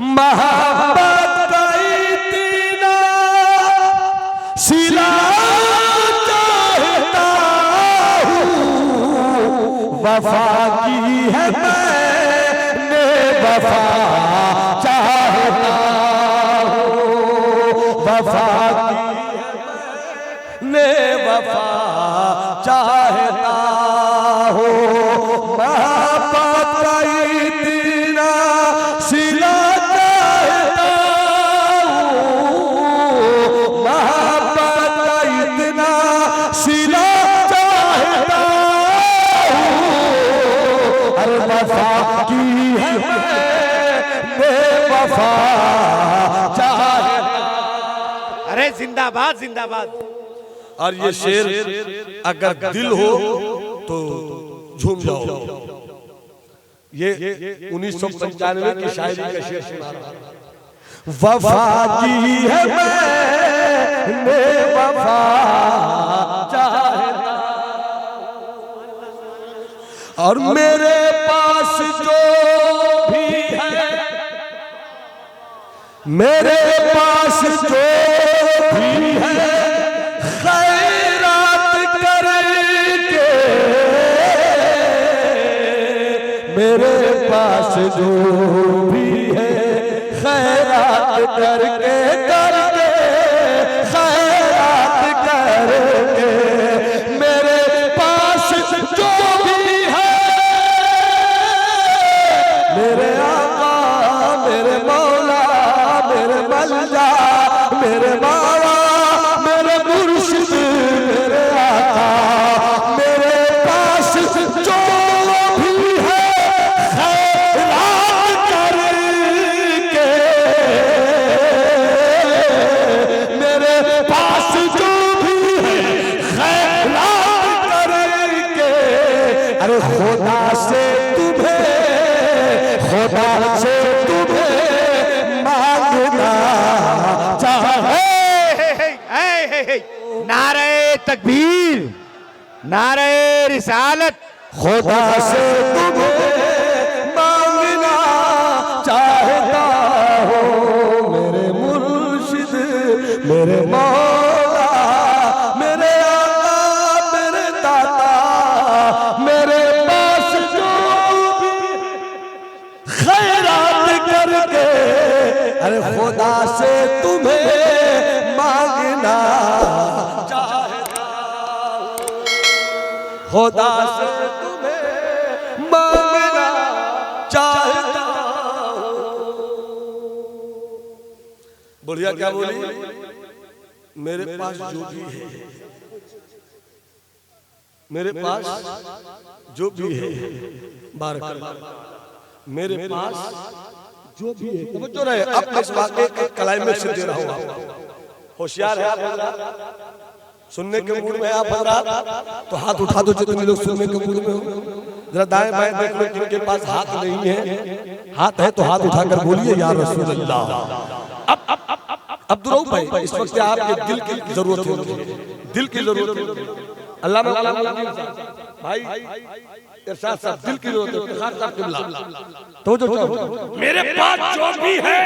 Speaker 1: मोहब्बत का इतना सिला चाहता हूँ, वफा की है मैंने वफा चाहता हूँ, वफा ने वफा चाहता हो, मोहब्बत का इतना सिला चाहता हूँ, मोहब्बत का इतना सिला चाहता हूँ, अरे वफा की है मैंने वफा चाहता।
Speaker 2: अरे जिंदाबाद जिंदाबाद।
Speaker 1: और ये शेर अगर दिल हो तो झूम जाओ। ये 1995 की शायरी का शेर सुना रहा हूं। वफा की है मैंने वफा चाहता, और मेरे पास जो भी है, मेरे पास जो भी है खैरात करके, मेरे पास जो भी है खैरात करके, करके खैरात करके, मेरे पास जो भी है, मेरे आका मेरे मौला मेरे मल्ला मेरे मौला मेरे मुर्शिद मेरे आका, मेरे पास जो भी है खैरात करके, मेरे पास जो भी है खैरात करके, अरे खुदा से तुम्हें, खुदा से तुम्हें मांगना चाहे।
Speaker 2: नारे तकबीर, नारे रिसालत।
Speaker 1: खुदा से तुम्हें मांगना चाहता हो, मेरे मुर्शिद मेरे मौला मेरे आका मेरे दाता, मेरे पास जो भी खैरात करके, अरे खुदा से तुम्हें मांगना चाहता, खुदा से तुम्हें मांगना चाहता हूं। बढ़िया क्या बोली? मेरे पास जो भी है, मेरे पास जो भी है, बारक मेरे पास जो भी है, समझो रहे। अब इस वाक़े के क्लाइमेक्स दे रहा हूं। होशियार है आप हज़रात, सुनने के मूड में आप हज़रात तो हाथ उठा दो जितने लोग सुनने के मूड में हो। जरा दाएं बाएं देख लो, जिनके पास हाथ नहीं है, हाथ है तो हाथ उठाकर बोलिए या रसूल अल्लाह। अब दुरूद भाई, इस वक्त आपके दिल की जरूरत है, दिल की जरूरत है। अल्लाह भाई इरशाद साहब दिल की जरूरत है। खास साहब किबला तो जो मेरे पास जो भी है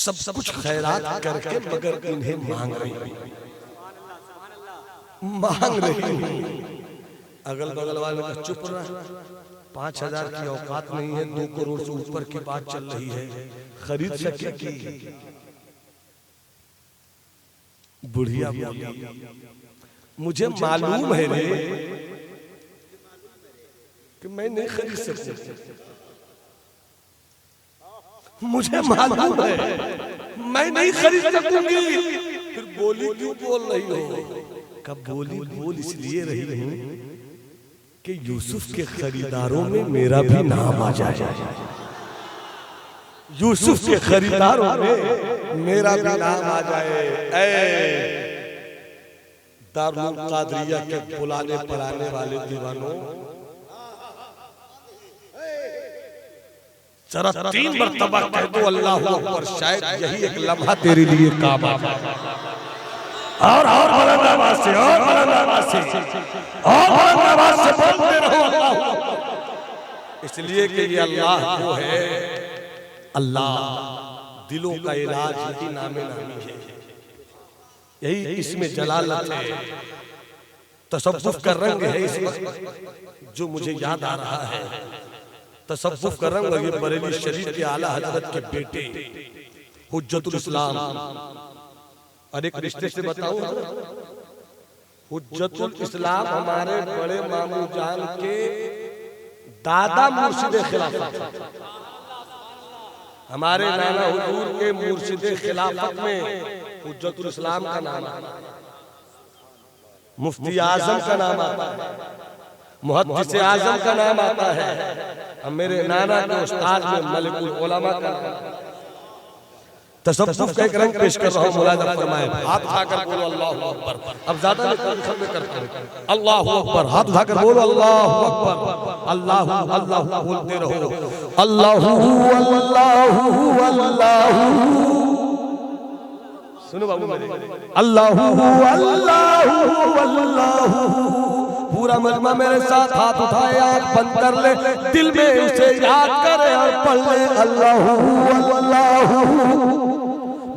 Speaker 1: सब कुछ खैरात करके, मगर इन्हें मांग रही, मांग रही। अगल बगल वाले का चुप रहा, 5000 की औकात नहीं है, 2 करोड़ से ऊपर की बात चल रही है, खरीद सकेगी? बुढ़िया बोली, मुझे मालूम है रे कि मैं नहीं खरीद सकती, मुझे मालूम है मैं नहीं खरीद सकूंगी। फिर बोली क्यों बोल रही हो? कब बोली? बोल इसलिए रही हूं कि यूसुफ के खरीदारों में मेरा भी नाम आ जाए। यूसुफ के खरीदारों में मेरा भी नाम आ जाए। ऐ दारुल कादरिया के बुलाने पर आने वाले दीवानों, जरा 3 मरतबा कह दो अल्लाह अकबर, शायद यही एक लम्हा तेरे लिए काम आ जाए। और बुलंद आवाज से, और बुलंद आवाज से, और बुलंद आवाज से बोलते रहो अल्लाह, इसलिए कि ये अल्लाह वो है। अल्लाह दिलों का इलाज यही नामे नामी है, यही इसमें जलालत है, तसव्वुफ का रंग है। इस वक्त जो मुझे याद आ रहा है, तसव्वुफ का रंग ये बरेली शरीफ के आला हजरत के बेटे हुज्जतुल इस्लाम, और एक रिश्ते से बताऊं, हुज्जतुल इस्लाम हमारे बड़े मामू जान के दादा मुर्शिद खिलाफत, हमारे नाना हुजूर के मुर्शिद खिलाफत में हुज्जतुल इस्लाम का नाम आता है, मुफ्ती आजम का नाम आता है, मुहद्दिस आजम का नाम आता है, और मेरे नाना के उस्ताद में मलिकुल उलमा का नाम। तसव्वुफ का एक रंग पेश कर रहा हूं, मुलाज़ा फरमाएं। हाथ उठाकर बोलो अल्लाहु अकबर। अब ज्यादा नहीं खत्म करते हैं, अल्लाहु अकबर। हाथ उठाकर बोलो अल्लाहु अकबर। अल्लाहु अल्लाहु बोलते रहो, अल्लाहु अल्लाहु अल्लाहु। सुनो बाबू मेरे, अल्लाहु अल्लाहु अल्लाहु। पूरा मजमा मेरे साथ हाथ उठाए, आंख बंद कर ले, दिल में उसे याद करे और पढ़ ले अल्लाहु अल्लाहु।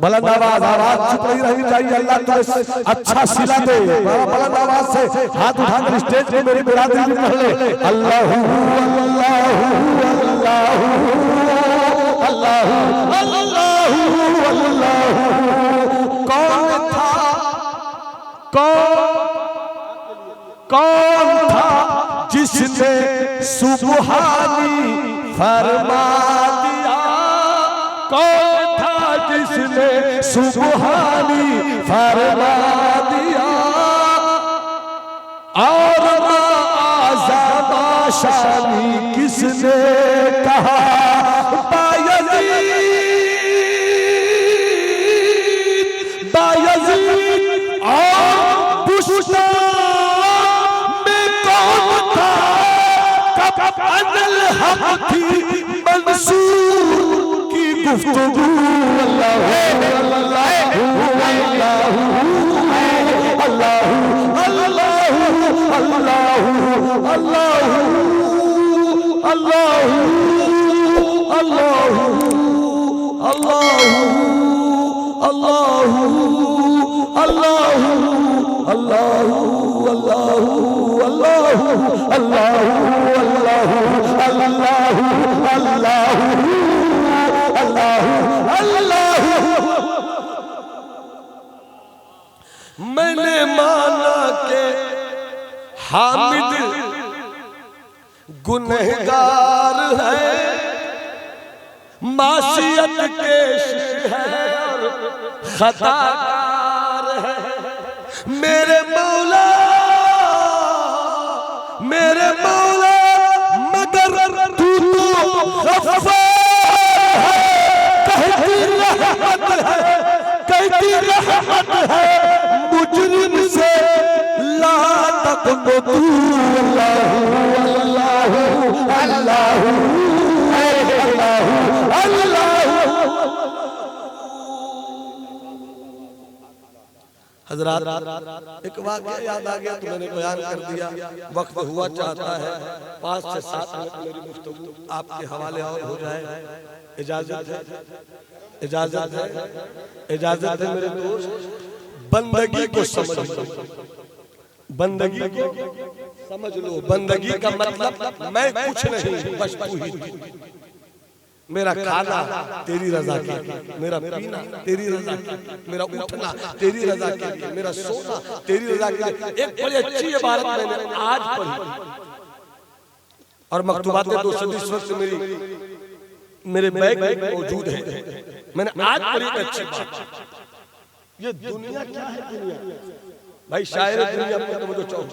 Speaker 1: बुलंद आवाज, आवाज चुप नहीं रहनी चाहिए। अल्लाह तुझे अच्छा सिला दे। बुलंद आवाज से हाथ उठाकर स्टेज पे मेरी बिरादरी भी पढ़ ले, अल्लाहु अल्लाहु अल्लाहु अल्लाहु अल्लाहु। कौन था, कौन था जिसने सुबहानी फरमा दिया? कौन था जिसने सुबहानी फरमा दिया? और आज़ादा शानी किसने कहा? बायज़ीद, बायज़ीद और पुश्ता अनल हक थी मंसूर की गुफ्तगू। अल्लाहु अल्लाहु अल्लाहु अल्लाहु अल्लाहु अल्लाहु अल्लाहु अल्लाहु अल्लाहु अल्लाहु अल्लाहु अल्लाहु अल्लाहु अल्लाहु अल्लाहु अल्लाहु अल्लाहु। मैंने माना के हामिद गुनहगार है, मासियत के है और खताकार है। मेरे मौला मगर तू तो गफ्फार है, कहती रहमत है मुजरिम से ला तक़नतू। अल्लाहु अल्लाहु अल्लाहु अल्लाहु। हजरात एक वाक़या याद आ गया तो मैंने बयान कर दिया, वक्त हुआ चाहता है 5 से 7 मिनट मेरी गुफ्तगू आपके हवाले और हो जाए। इजाजत है, इजाजत है, इजाजत है मेरे दोस्त। बंदगी को समझ लो, बंदगी को समझ लो। बंदगी का मतलब मैं कुछ नहीं, बस तू ही। मेरा खाना तेरी रजा के लिए, मेरा पीना तेरी रजा के लिए, मेरा उठना तेरी रजा के लिए, मेरा सोना तेरी रजा के लिए। एक बड़ी अच्छी इबारत मैंने आज पढ़ी और मकतूबात 220 वक्त मेरे बैग में मौजूद है। मैंने आज पढ़ी एक अच्छी बात। ये दुनिया क्या है? दुनिया भाई शायर दुनिया पर तो चाहो,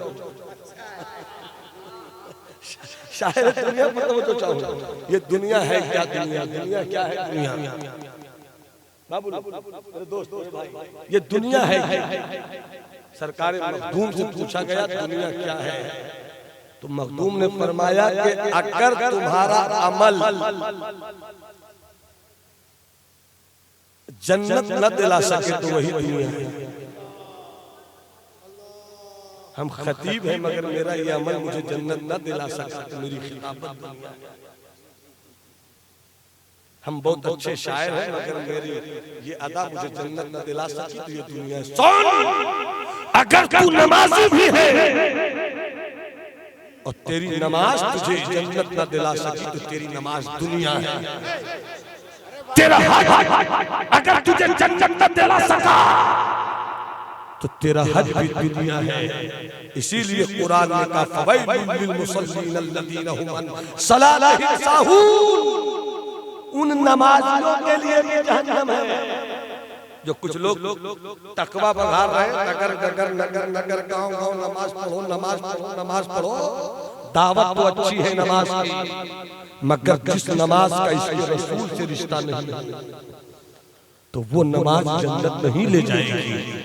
Speaker 1: शायर दुनिया पर तो चाहो। ये दुनिया है क्या? दुनिया क्या है? दुनिया बाबू मेरे दोस्त भाई, ये दुनिया है क्या? सरकार मखदूम से पूछा गया दुनिया क्या है, तो मखदूम ने फरमाया कि अगर तुम्हारा अमल जन्नत न दिला सके तो वही दुनिया है। हम खतीब हैं मगर मेरा ये अमल मुझे जन्नत न दिला सका तो मेरी खिलाफत दुनिया है। हम बहुत अच्छे शायर हैं मगर मेरी ये अदा मुझे जन्नत न दिला सकी तो ये दुनिया है। सुन, अगर तू नमाजी भी है और तेरी नमाज तुझे जन्नत न दिला सकी तो तेरी नमाज दुनिया है। तेरा हज अगर तुझे जन्नत न दिला सका तो तेरा हज भी दुनिया है। इसीलिए कुरान ने कहा फवैलुल लिलमुसल्लीन अल्लज़ीना हुम अन सलातिहिम साहून, उन नमाजियों के लिए भी जहन्नम है। जो कुछ लोग तकवा बघार रहे हैं, नगर नगर नगर नगर गांव गांव नमाज पढ़ो नमाज पढ़ो नमाज पढ़ो। दावत तो अच्छी है नमाज की, मगर जिस नमाज का इसके रसूल से रिश्ता नहीं तो वो नमाज जन्नत नहीं ले जाएगी।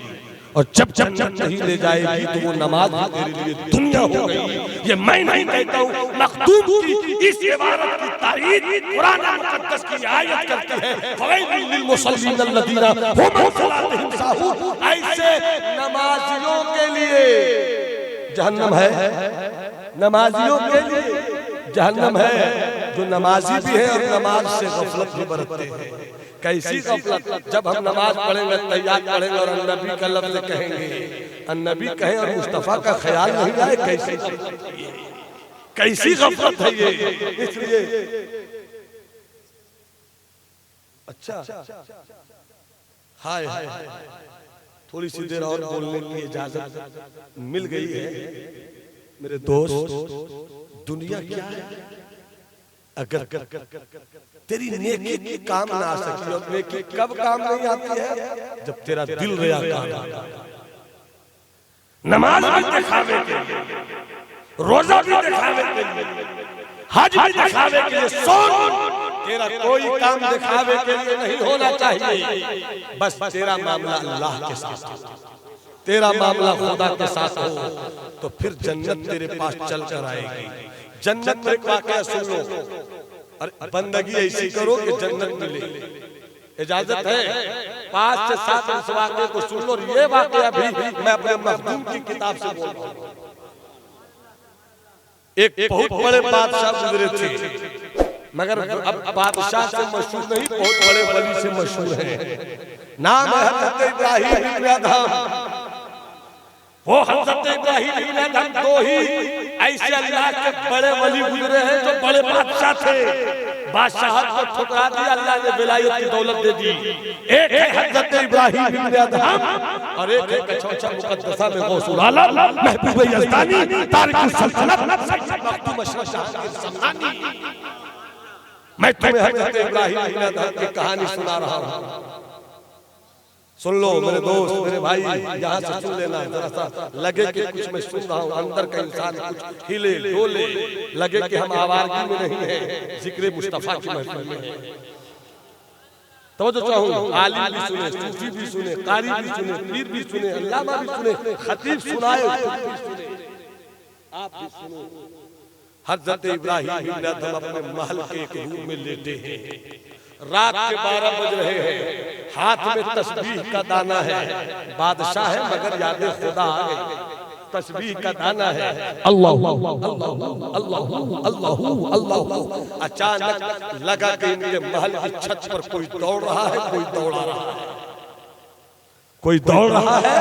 Speaker 1: और जब जन्नत नहीं ले जाएगी तो वो नमाज तेरे लिए दुनिया हो गई। ये मैं नहीं कहता हूँ, मखदूम की इस इबारत की तारीफ कुरान मुक़द्दस की आयत करती है फवैलुल लिलमुसल्लीन अल्लज़ीना हुम अन सलातिहिम साहून। ऐसे नमाजियों के लिए जहन्नम है, नमाजियों के लिए जहन्नम है जो नमाजी भी है और नमाज से गफलत भी बरतते हैं। कैसी गफलत? जब हम नमाज पढ़ेंगे तैयार पढ़ेंगे और अन्नबी का लफ्ज़ कहेंगे, अन्नबी कहें और मुस्तफ़ा का ख्याल नहीं आए, कैसी गफलत है ये। इसलिए अच्छा हाय थोड़ी सी देर और बोलने की इजाजत मिल गई है मेरे दोस्त। दुनिया क्या है? अगर तेरी नेकी की काम ना आ सकी, और नेकी कब काम नहीं आती है? जब तेरा दिल रिया काम, नमाज भी दिखावे के लिए, रोजा भी दिखावे के लिए, हज भी दिखावे के लिए। सुन, तेरा कोई काम दिखावे के लिए नहीं होना चाहिए। बस तेरा मामला अल्लाह के साथ, तेरा मामला खुदा के साथ हो तो फिर जन्नत तेरे पास चल कर आएगी। जन्नत में एक वाकया सुन लो, और बंदगी ऐसी करो कि जन्नत मिले। इजाजत है 5 से 7 इस वाकये को सुन लो। ये वाकया भी मैं अपने मखदूम की किताब से बोल रहा हूँ। एक बहुत बड़े बादशाह गुजरे थे, मगर अब बादशाह से मशहूर नहीं, बहुत बड़े वली से मशहूर है। नाम है हज़रत इब्राहीम इब्न अदहम। वो हज़रत इब्राहीम इब्न अदहम दो ही ऐसे अल्लाह के बड़े वली गुजरे हैं जो बड़े बादशाह थे। बादशाहत को ठुकरा दिया, अल्लाह ने विलायत की दौलत दे दी। एक है हज़रत इब्राहीम इब्न अदहम और एक है कछौचा मुक़द्दसा में गौसुल आलम महबूब यज़दानी तारिकुस सल्तनत सैयद मखदूम अशरफ जहांगीर समदानी। मैं तुम्हें हज़रत इब्राहीम इब्न अदहम की कहानी सुना रहा हूँ। सुन लो मेरे दोस्त, मेरे भाई, यहाँ से सुन लेना। जरा सा लगे कि कुछ मैं सुन रहा हूँ, अंदर का इंसान कुछ हिले डोले, लगे कि हम आवारगी में नहीं हैं, जिक्र मुस्तफा की महफिल में हैं। तो जो चाहूँ आलिम भी सुने, सूफी भी सुने, कारी भी सुने, पीर भी सुने, अल्लामा भी सुने, खतीब सुनाए, आप भी सुनो। हज़रत इब्राहीम इब्न अदहम अपने महल के एक रूम में लेटे हैं। रात के 12 बज रहे हैं, हाथ में तस्बीह का दाना है। बादशाह है मगर याद खुदा आ गई। तस्बीह का दाना है, अल्लाह अल्लाह अल्लाह अल्लाह अल्लाह। अचानक लगा कि इनके महल की छत पर कोई दौड़ रहा है, कोई दौड़ा रहा है, कोई दौड़ रहा है,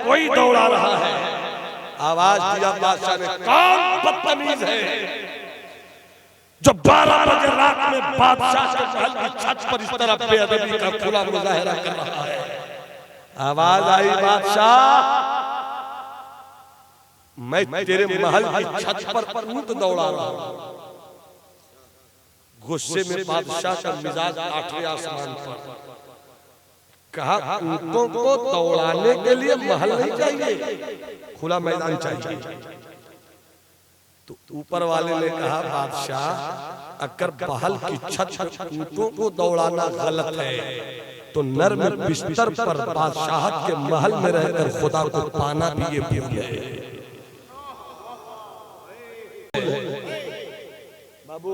Speaker 1: कोई दौड़ा रहा है। आवाज दिया बादशाह ने, कौन बदतमीज है? जो 12 बजे रात में बादशाह के महल की छत पर इस तरह बेअदबी का खुला मुजाहरा कर रहा है। आवाज आई, बादशाह मैं तेरे महल की छत पर ऊंट दौड़ा रहा हूं। गुस्से में बादशाह का मिजाज 8वें आसमान पर। कहा ऊंटों को दौड़ाने के लिए महल नहीं चाहिए, खुला मैदान चाहिए। तो ऊपर वाले ने कहा बादशाह अगर महल की छत पर ऊंटों को दौड़ाना गलत है तो नर्म बिस्तर पर बादशाहत के महल में रहकर खुदा को पाना भी ये भूल है। बाबू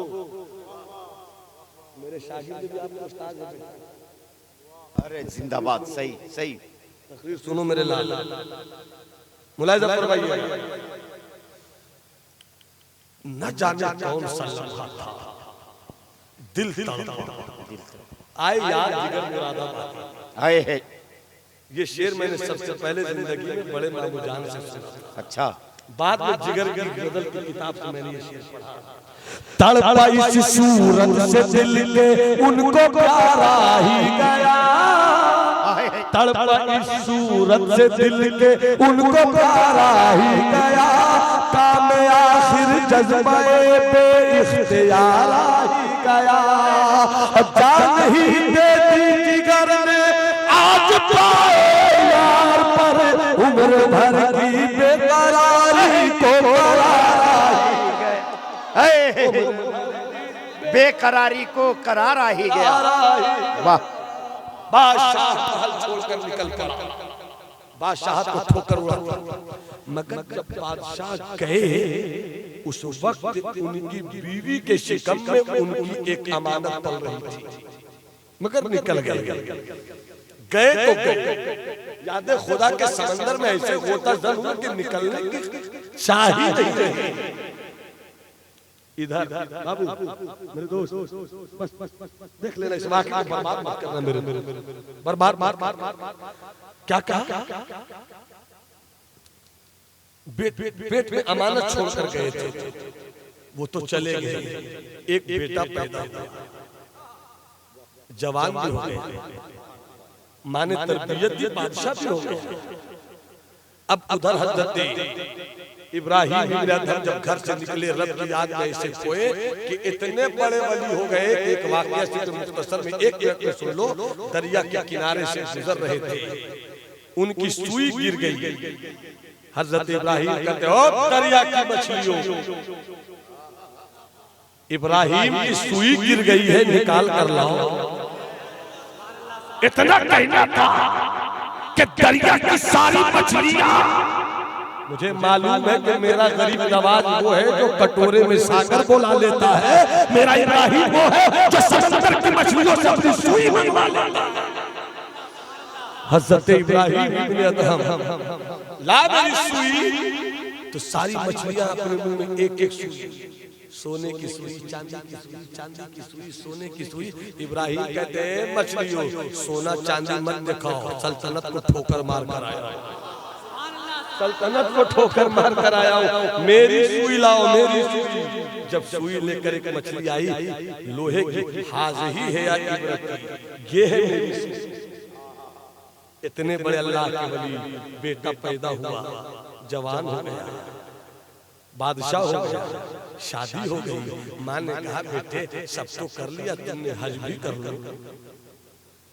Speaker 1: मेरे शागिर्द भी आपके उस्ताद हैं।
Speaker 2: अरे जिंदाबाद, सही सही।
Speaker 1: तकरीर सुनो मेरे लाल, मुलाहिजा फरमाइए। न जाने कौन सा लम्हा था, दिल तड़पा, आए याद जिगर मुरादाबाद।
Speaker 2: आए है।
Speaker 1: ये शेर मैंने सबसे पहले जिंदगी में बड़े मामू जान से सुना।
Speaker 2: अच्छा,
Speaker 1: बाद में जिगर की गजल की किताब से मैंने ये शेर पढ़ा।
Speaker 3: तड़पा इस सूरत से दिल के उनको प्यारा ही गया, तड़पा इस सूरत से दिल के उनको प्यारा ही गया, काम आखिर जज्बाए पे इख्तियारा ही गया। जान ही देती जिगर ने आज पाए यार पर, उम्र भर की बेकरारी को
Speaker 2: बेकरारी को करारा ही गया। वाह।
Speaker 1: बादशाह महल छोड़कर निकल कर बादशाह को ठोकर उड़ा, मगर जब बादशाह गए उस वक्त उनकी बीवी के शिकम में उनकी एक अमानत पल रही थी, मगर निकल गए। गए तो गए, यादें खुदा के समंदर में ऐसे होता जरूर कि निकलने की चाह ही नहीं रही। इधर बाबू मेरे दोस्त बस देख लेना, इस वाक़े को बर्बाद मत करना मेरे बर्बाद मार क्या कहा। पेट में अमानत छोड़कर गए थे, वो तो चले गए। एक बेटा पैदा हुआ, जवान भी हो गए, माँ ने तरबियत दी, बादशाह भी हो गए। अब उधर हजरत इब्राहिम जब घर से निकले रब की याद में ऐसे खोए कि इतने बड़े वली हो गए। एक वाकया से तो मुख्तसर में एक मिनट में सुन लो। दरिया के किनारे से गुजर रहे थे, उनकी सुई गिर गई। हजरत इब्राहिम कहते हो दरिया की मछलियों, इब्राहिम की सुई गिर गई है, निकाल कर लाओ।
Speaker 3: इतना कहना था कि दरिया की सारी मछलियां।
Speaker 1: मुझे मालूम है कि मेरा गरीब नवाज वो है जो कटोरे में सागर बोला लेता है,
Speaker 3: मेरा इब्राहिम वो है जो समंदर की मछलियों से अपनी सुई मनवा लेता है।
Speaker 1: हजरत इब्राहिम इब्ने अदहम ला मेरी सुई, तो सारी मछलियां अपने मुंह में एक एक सुई, सोने की सुई, चांदी की सुई, चांदी की सुई, सोने की सुई। इब्राहिम कहते हैं मछलियों सोना चांदी मत दिखाओ, सल्तनत को ठोकर मार कर आया, सल्तनत को ठोकर मार कर आया हूं, मेरी सुई लाओ, मेरी सुई। जब सुई लेकर एक मछली आई लोहे की, हाज़िही है या इब्रत, ये है मेरी सुई। इतने बड़े अल्लाह के वली, बेटा पैदा हुआ, जवान हो गया, बादशाह हो गया, शादी हो गई। माँ ने कहा बेटे सब तो कर लिया तुमने, हज भी कर लो।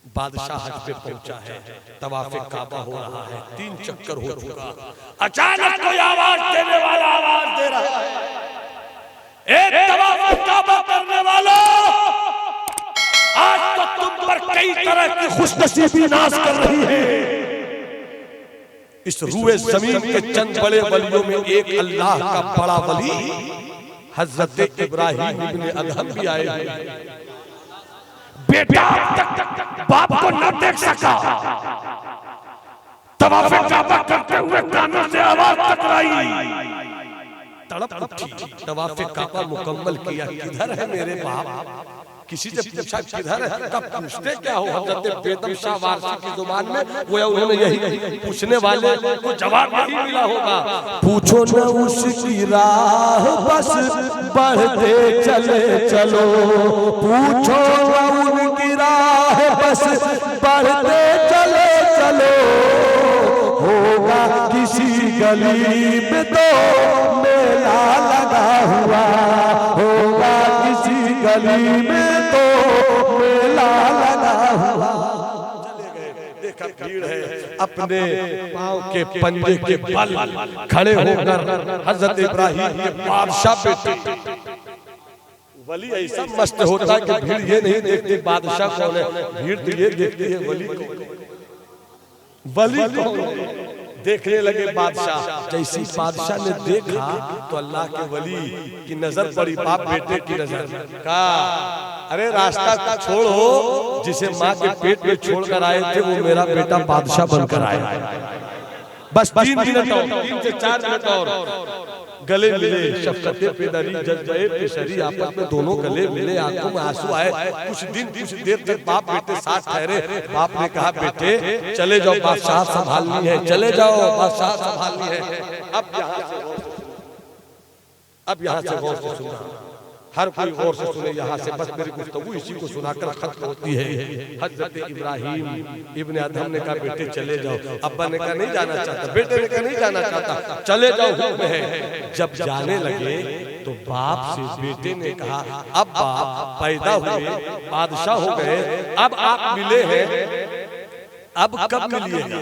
Speaker 1: बादशाह हज पे पहुंचा है, तवाफ़े काबा हो रहा है, 3 चक्कर हो चुका। अचानक कोई आवाज देने वाला आवाज दे रहा है, ए तवाफ़े काबा करने वालों, आज तो तुम पर कई तरह की खुशनसीबी नाज़ कर रही है। इस रूए जमीन के चंद बड़े वलियों में एक अल्लाह का बड़ा वली हजरत इब्राहिम इब्ने अदहम भी आए हैं।
Speaker 3: बेटा बाप को न देख सका, तवाफ़े काबा करते हुए कानों से आवाज टकराई,
Speaker 1: तड़प उठी, तवाफ़े काबा मुकम्मल किया, किधर है मेरे बाप, किसी से पूछा किधर है, कब पूछते क्या हो? हजरत बेदम शाह वारसी की जुबान में वो उन्होंने यही पूछने वाले को जवाब नहीं मिला होगा।
Speaker 3: पूछो न उसकी राह बस बढ़ते चले चलो, पूछो न उनकी राह बस बढ़ते चले चलो, होगा किसी गली में तो मेला लगा हुआ, होगा किसी गली में तो मेला लगा हुआ।
Speaker 1: देखा भीड़ है, अपने पांव के पंजे के बल खड़े होकर हजरत इब्राहिम के बादशाह बेटे वली ऐसा मस्त होता है कि भीड़ ये नहीं देखती बादशाह कौन है, भीड़ तो ये देखती है वली कौन है, वली कौन है। देखने लगे बादशाह, जैसी बादशाह ने देखा तो अल्लाह के वली की नजर पड़ी बाप बेटे की नजर। कहा अरे रास्ता छोड़ो, जिसे माँ के पेट में छोड़कर आए थे वो मेरा बेटा बादशाह बनकर आया। बस 3 मिनट और, 3 से 4 मिनट और गले मिले, शफ़क़त पे दरी जज्बे पे शरी, आपस में दोनों गले मिले, आंखों में आंसू आए। कुछ देर तक बाप बेटे साथ ठहरे। बाप ने कहा बेटे चले जाओ, बादशाह संभालनी है, चले जाओ बादशाह संभालनी है। अब यहाँ से गौर से सुनना, हर कोई गौर से सुने यहाँ से, बस मेरी गुफ्तगू इसी को सुनाकर खत्म होती है। हजरत इब्राहिम इब्ने अदहम ने कहा बेटे चले जाओ। अब्बा ने कहा नहीं जाना चाहता, बेटे ने कहा नहीं जाना चाहता, चले जाओ हुक्म है। जब जाने लगे तो बाप से बेटे ने कहा अब बाप पैदा हुए, बादशाह हो गए, अब आप मिले हैं, अब कब मिलिएगा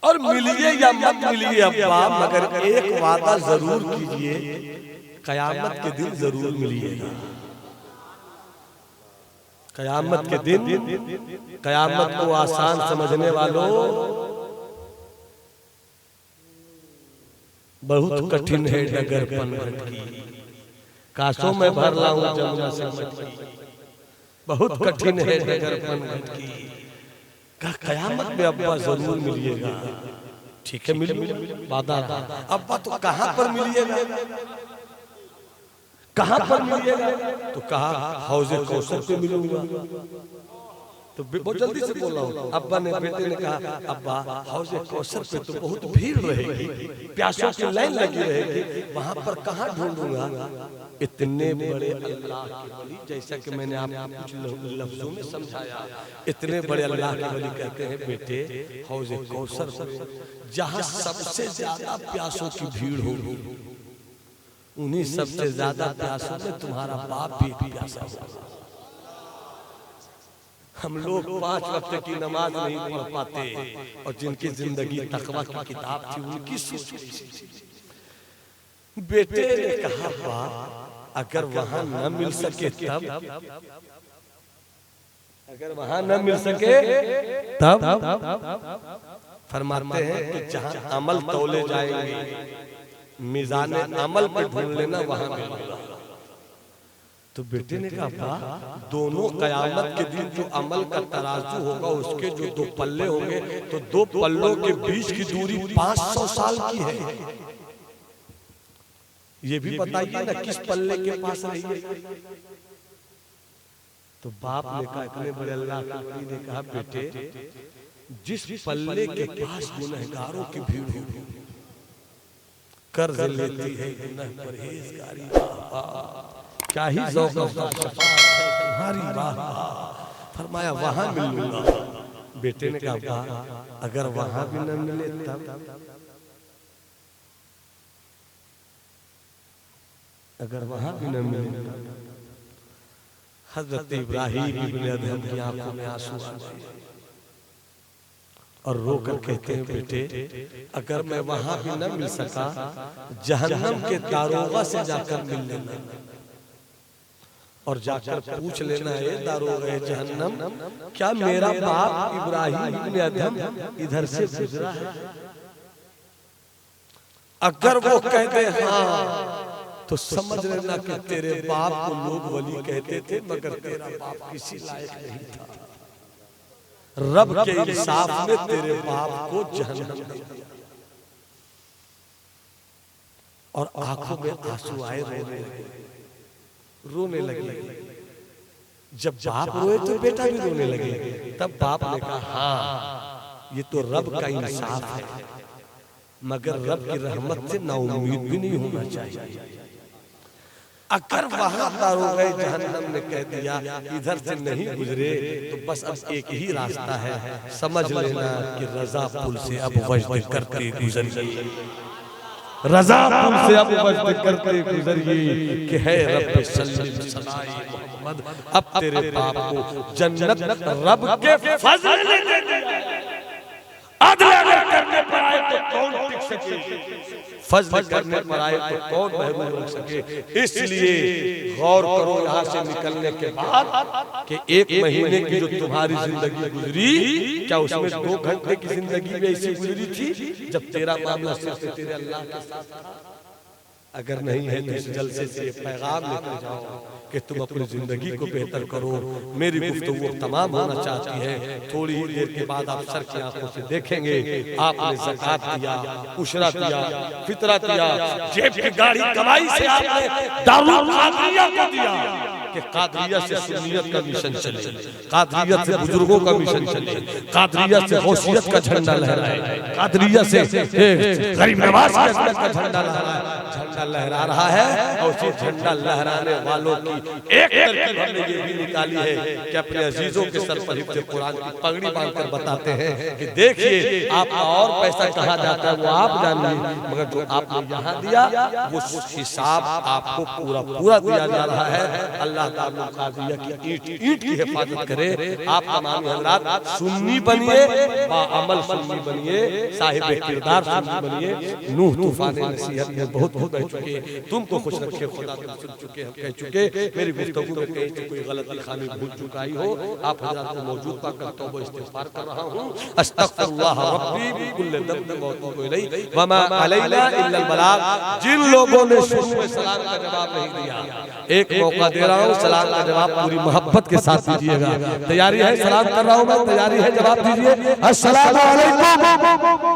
Speaker 1: और मिलिए या मत मिलिए अब्बा, मगर एक वादा जरूर कीजिए, कयामत के दिन जरूर मिलिएगा। कयामत के दिन, कयामत को आसान समझने वालों बहुत कठिन है डगर पनघट की, काशों में भर लाऊं जमुना से मटकी, बहुत कठिन है डगर पनघट की। कयामत में अब्बा जरूर मिलिएगा। ठीक है मिल वादा। अब्बा तो कहाँ पर मिलिएगा, कहाँ पर मिलिएगा? तो कहा हौज़े कौसर पे मिलूंगा। तो बहुत जल्दी से बोला हूँ। अब्बा ने बेटे ने कहा अब्बा हौज़े कौसर पे तो बहुत भीड़ रहेगी, प्यासों की लाइन लगी रहेगी, वहां पर कहाँ ढूंढूंगा? इतने बड़े अल्लाह के वली, जैसा कि मैंने आपको कुछ लफ्जों में समझाया, इतने बड़े अल्लाह के वली कहते हैं बेटे हौज़े कौसर पे जहाँ सबसे ज्यादा प्यासों की भीड़ होगी, उन्हीं सबसे ज्यादा प्यासों में तुम्हारा बाप भी प्यासा होगा। हम लोग 5 वक्त की नमाज नहीं पढ़ पाते और जिनकी जिंदगी तकवा की किताब थी उनकी सोच। बेटे ने कहा बाप अगर वहां न मिल सके तब, अगर वहां न मिल सके तब फरमाते हैं कि जहां अमल तौले जाएंगे, मीज़ान अमल पे ढूंढ लेना वहां मिलेगा। तो बेटे ने कहा दोनों कयामत के दिन जो अमल का तराजू होगा उसके जो 2 पल्ले होंगे, तो 2 पल्लों के बीच की दूरी 500 साल की है। ये भी बताइए ना किस पल्ले के पास रहिए। तो बाप ने कहा इतने बड़े अल्लाह के वली ने कहा बेटे जिस पल्ले के पास गुनहगारों की भीड़ होगी, कर्ज लेती है गुनाह परहेजगारी, क्या ही ज़ौक़ तुम्हारी वाह। फरमाया वहां मिल लूंगा। बेटे ने कहा अगर वहां भी न मिले तब, अगर वहां भी न मिले। हजरत इब्राहिम इब्ने अदहम की आंखों में आंसू आ गए और रोकर कहते हैं बेटे अगर मैं वहां भी न मिल सका, जहन्नम के दारोगा से जाकर मिल लेना और जाकर पूछ लेना है दारोगा जहन्नम क्या मेरा बाप इब्राहिम इब्ने अदहम इधर से गुजरा है? अगर वो कहते हाँ तो समझ लेना कि तेरे बाप को लोग वली कहते थे मगर तेरा बाप किसी लायक नहीं था। रब के इंसाफ में तेरे बाप को जहन्नम दे दिया। और आंखों में आंसू आए रोने लगे। रोने लगे। जब बाप रोए तो बेटा भी रोने लगे। तब बाप ने कहा हाँ ये तो रब का इंसाफ है, मगर रब की रहमत से नाउम्मीद भी नहीं होना चाहिए। अगर वहां दारोगा जहन्नम ने कह दिया इधर से नहीं गुजरे तो बस अब एक ही रास्ता है, समझ लेना कि रजा पुल से अब वजद करते गुजरिए, रजा पुल से अब वजद करते गुजरिए कि है रब सल्लल्लाहु अलैहि मोहम्मद, अब तेरे बाप को जन्नत रब के फजल ने दे दिया। अदल अगर करने पर आए तो कौन टिक सके, फजल करने पर आए तो कौन महरूम रह सके। इसलिए गौर करो यहाँ से निकलने के बाद कि एक महीने की जो तुम्हारी जिंदगी गुजरी, क्या उसमें 2 घंटे की जिंदगी में ऐसी गुजरी थी जब तेरा मामला सिर्फ तेरे अल्लाह के साथ था? अगर नहीं है तो इस जलसे से पैगाम लेकर जाओ कि तुम अपनी जिंदगी को बेहतर करो। मेरी गुफ्तगू तमाम होना चाहती है, थोड़ी ही देर के बाद आप सर की आंखों से देखेंगे आपने ज़कात दिया, उशरा दिया, फितरा दिया, जेब की गाड़ी कमाई से आपने दारुल कादरिया को दिया कि कादरिया से सुन्नियत का मिशन चले, कादरिया से बुजुर्गों का मिशन चले, कादरिया से गौसियत का झंडा लहराए, कादरिया से गरीब नवाज का झंडा लहराए। झंडा लहरा रहा है और उसी झंडा लहराने वालों की एक तरकीब हमने ये भी निकाली है कि अपने अजीजों के सर पर हिफ्ज़ कुरान की पगड़ी बांधकर बताते हैं कि देखिए आपका और पैसा कहाँ जाता है वो आप जानिए, मगर जो आपने यहाँ दिया वो हिसाब आपको पूरा पूरा दिया जा रहा है। अल्लाह ताला कादिया की ईंट की हिफाजत करे। आप तमाम हज़रात सुन्नी बनिए, बाअमल सुन्नी बनिए, साहिब किरदार सुन्नी बनिए। नूह तूफान नसीहत में बहुत कह चुके, तुमको खुश रखे खुदा, तुम सुन चुके, हम कह चुके। मेरी गुफ्तगू में कहीं से कोई गलती खामी भूल चुकाई हो आप हज़रात को मौजूद पाकर तौबा इस्तिग़फ़ार कर रहा हूँ। अस्तग़फ़िरुल्लाह रब्बी बिकुल्लि ज़ंबिन व अतूबु इलैहि व मा अलैना इल्लल बलाग। जिन लोगों ने शुरू में सलाम का जवाब नहीं दिया, एक मौका दे रहा हूँ, सलाम का जवाब पूरी मोहब्बत के साथ दीजिएगा। तैयारी है? सलाम कर रहा हूँ मैं, तैयारी है? जवाब दीजिए। अस्सलामु अलैकुम।